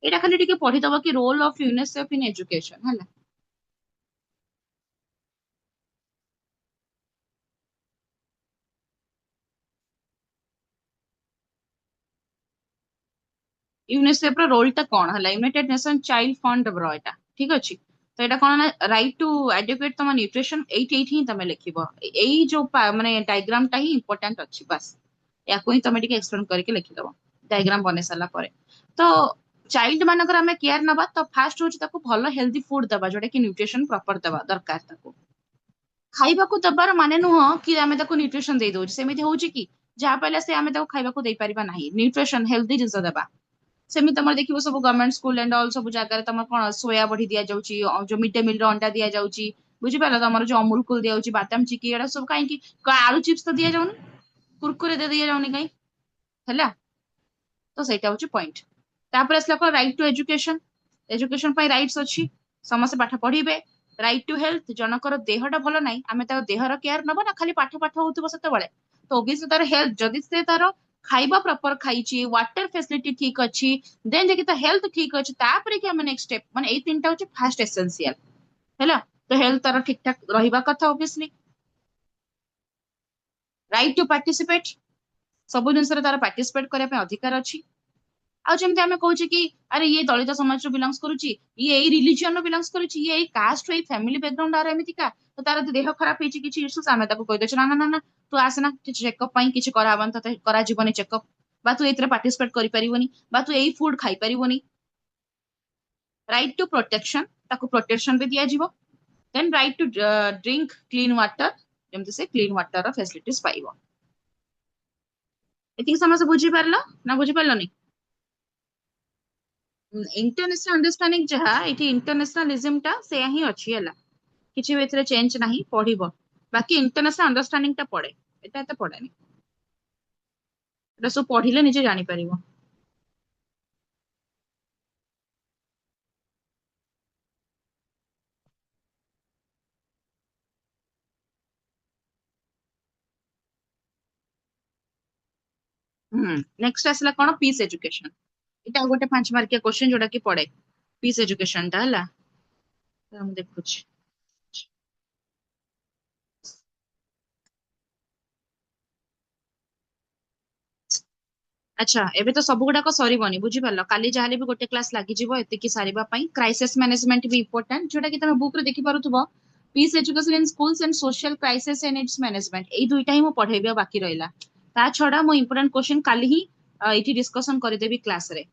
ଏଇଟା ଖାଲି ଟିକେ ପଢିଦବ କି role of UNICEF in education ହେଲା यूनिसेफ ର ରୋଲ ଟା କଣ ହେଲା ୟୁନାଇଟେଡ ନେସନ ଚାଇଲ୍ଡ ଫଣ୍ଡ ର ଏଟା ଠିକ ଅଛି ତ ଏଟା କଣ ନା ରାଇଟ ଟୁ ଆଡୁକେଟ ତମ ନ୍ୟୁଟ୍ରିସନ ଏଇଠି ହିଁ ତମେ ଲେଖିବ ଏଇ ଯୋଉ ମାନେ ଡାଇଗ୍ରାମ ଟା ହିଁ ଇମ୍ପୋର୍ଟାଣ୍ଟ ଅଛି ବାସ୍ ୟାକୁ ହିଁ ତମେ ଟିକେ ଏକ୍ସପ୍ଲେନ କରିକି ଲେଖିଦବ ଡାଇଗ୍ରାମ ବନେଇ ସାରିଲା ପରେ ତ ଚାଇଲ୍ଡ ମାନଙ୍କର ଆମେ କେୟାର ନବା ତ ଫାଷ୍ଟ ହଉଛି ତାକୁ ଭଲ ହେଲ୍ଦି ଫୁଡ ଦବା ଯୋଉଟା କି ନ୍ୟୁଟ୍ରିସନ ପ୍ରପର ଦବା ଦରକାର ତାକୁ ଖାଇବାକୁ ଦବାର ମାନେ ନୁହଁ କି ଆମେ ତାକୁ ନ୍ୟୁଟ୍ରିସନ ଦେଇ ଦଉଛୁ ସେମିତି ହଉଛି କି ଯାହା ପାଇଲା ସେ ଆମେ ତାକୁ ଖାଇବାକୁ ଦେଇପାରିବା ନାହିଁ ନ୍ୟୁଟ୍ରିସନ ହେଲ୍ଦି ଜିନିଷ ଦେବା ସେମିତି ତମର ଦେଖିବ ସବୁ ଗଭର୍ଣ୍ଣମେଣ୍ଟ ସ୍କୁଲ ଏଣ୍ଡ ଅଲ୍ ସବୁ ଜାଗାରେ ତମର କଣ ସୋୟା ବଢି ଦିଆଯାଉଛି ଯୋଉ ମିଡ୍ ଡେ ମିଲ ର ଅଣ୍ଡା ଦିଆଯାଉଛି ବୁଝିପାରିଲ ତମର ଯୋଉ ଅମୁଲ କୁଲ ଦିଆଯାଉଛି ବାଦାମ ଚିକି ଏଗୁଡା ସବୁ କାହିଁକି ଆଳୁ ଚିପ୍ସ ତ ଦିଆଯାଉନି କୁରକୁରେ ଦିଆଯାଉନି କାହିଁ ହେଲା ତ ସେଇଟା ହଉଛି ପଏଣ୍ଟ ତାପରେ ଆସିଲା କଣ ରାଇଟ ଟୁ ଏଜୁକେସନ ଏଜୁକେସନ ପାଇଁ ରାଇଟ୍ସ ଅଛି ସମସ୍ତେ ପାଠ ପଢିବେ ରାଇଟ ଟୁ ହେଲ୍ଥ ଜଣଙ୍କର ଦେହଟା ଭଲ ନାହିଁ ଆମେ ତାର ଦେହର କେୟାର ନବା ନା ଖାଲି ପାଠ ପାଠ ହଉଥିବ ସେତେବେଳେ ତ ଓବିୟସଲି ତାର ହେଲ୍ଥ ଯଦି ସେ ତାର ଖାଇବା ପ୍ରପର ଖାଇଛି ୱାଟର ଫେସିଲିଟି ଠିକ ଅଛି ଦେନ୍ ଯାଇକି ତା ହେଲ୍ଥ ଠିକ ଅଛି ତାପରେ କି ଆମେ ନେକ୍ସଟ ଷ୍ଟେପ ମାନେ ଏଇ ତିନିଟା ହଉଛି ଫାଷ୍ଟ ଏସେନ୍ସିଆଲ ହେଲା ତ ହେଲ୍ଥ ତାର ଠିକ ଠାକ ରହିବା କଥା ଓବିୟସଲି ରାଇଟ ଟୁ ପାର୍ଟିସିପେଟ ସବୁ ଜିନିଷରେ ତାର ପାର୍ଟିସିପେଟ କରିବା ପାଇଁ ଅଧିକାର ଅଛି ଆଉ ଯେମିତି ଆମେ କହୁଛେ କି ଆରେ ଇଏ ଦଳିତ ସମାଜରୁ ବିଲଙ୍ଗସ କରୁଛି ଇଏ ଏଇ ରିଲିଜିୟନରୁ ବିଲଙ୍ଗସ କରୁଛି ଇଏ ଏଇ କାଷ୍ଟ ଏଇ ଫ୍ୟାମିଲି ବ୍ୟାକଗ୍ରାଉଣ୍ଡ ଆର ଏମିତିକା ତ ତାର ଦେହ ଖରାପ ହେଇଛି କିଛି ଇସ୍ୟୁସ୍ ଆମେ ତାକୁ କହିଦେଉଛୁ ନା ନା ନା ନା ତୁ ଆସେନା କିଛି ଚେକଅପ୍ ପାଇଁ କିଛି କରାହବନି ତତେ କରାଯିବନି ଚେକଅପ୍ ବା ତୁ ଏଇଥିରେ ପାର୍ଟିସିପେଟ କରିପାରିବନି ବା ତୁ ଏଇ ଫୁଡ ଖାଇପାରିବନି ରାଇଟ ଟୁ ପ୍ରୋଟେକ୍ସନ ତାକୁ ପ୍ରୋଟେକ୍ସନ ବି ଦିଆଯିବ then right to drink clean water ଯେମିତି ସେ କ୍ଲିନ୍ ୱାଟର ଫେସିଲିଟିସ୍ ପାଇବ ଏତିକି ସମସ୍ତେ ବୁଝିପାରିଲ ନା ବୁଝିପାରିଲନି इंटरनेशनल अंडरस्टैंडिंग जहाँ ये इंटरनेशनलिज्म टा से ही अच्छी है किसी भी एथिरे चेंज नहीं पढ़िबो बाकी इंटरनेशनल अंडरस्टैंडिंग टा पड़े एटा एते पड़ेनी एटा सब पढ़िले निजे जानि परिबो नेक्स्ट आसला कोन पीस एजुकेशन एटा गोटे 5 मार्किया क्वेश्चन जोटा कि पड़े पीस एजुकेशन टा हला हम देखुछ अच्छा एबे तो सब गुडाक सरीबनी बुझी पारलो काली जाहले भी गोटे क्लास लागि जिवो एतिकी सारिबा पई क्राइसिस मैनेजमेंट भी इंपोर्टेंट जोटा कि तमे बुक रे देखि पारुथबो peace education in schools and social crisis and its management एई दुईटा ही मो पढेबे बाकी रहिला ता छडा मो इंपोर्टेंट क्वेश्चन काली ही इठी डिस्कशन करि देबी क्लास रे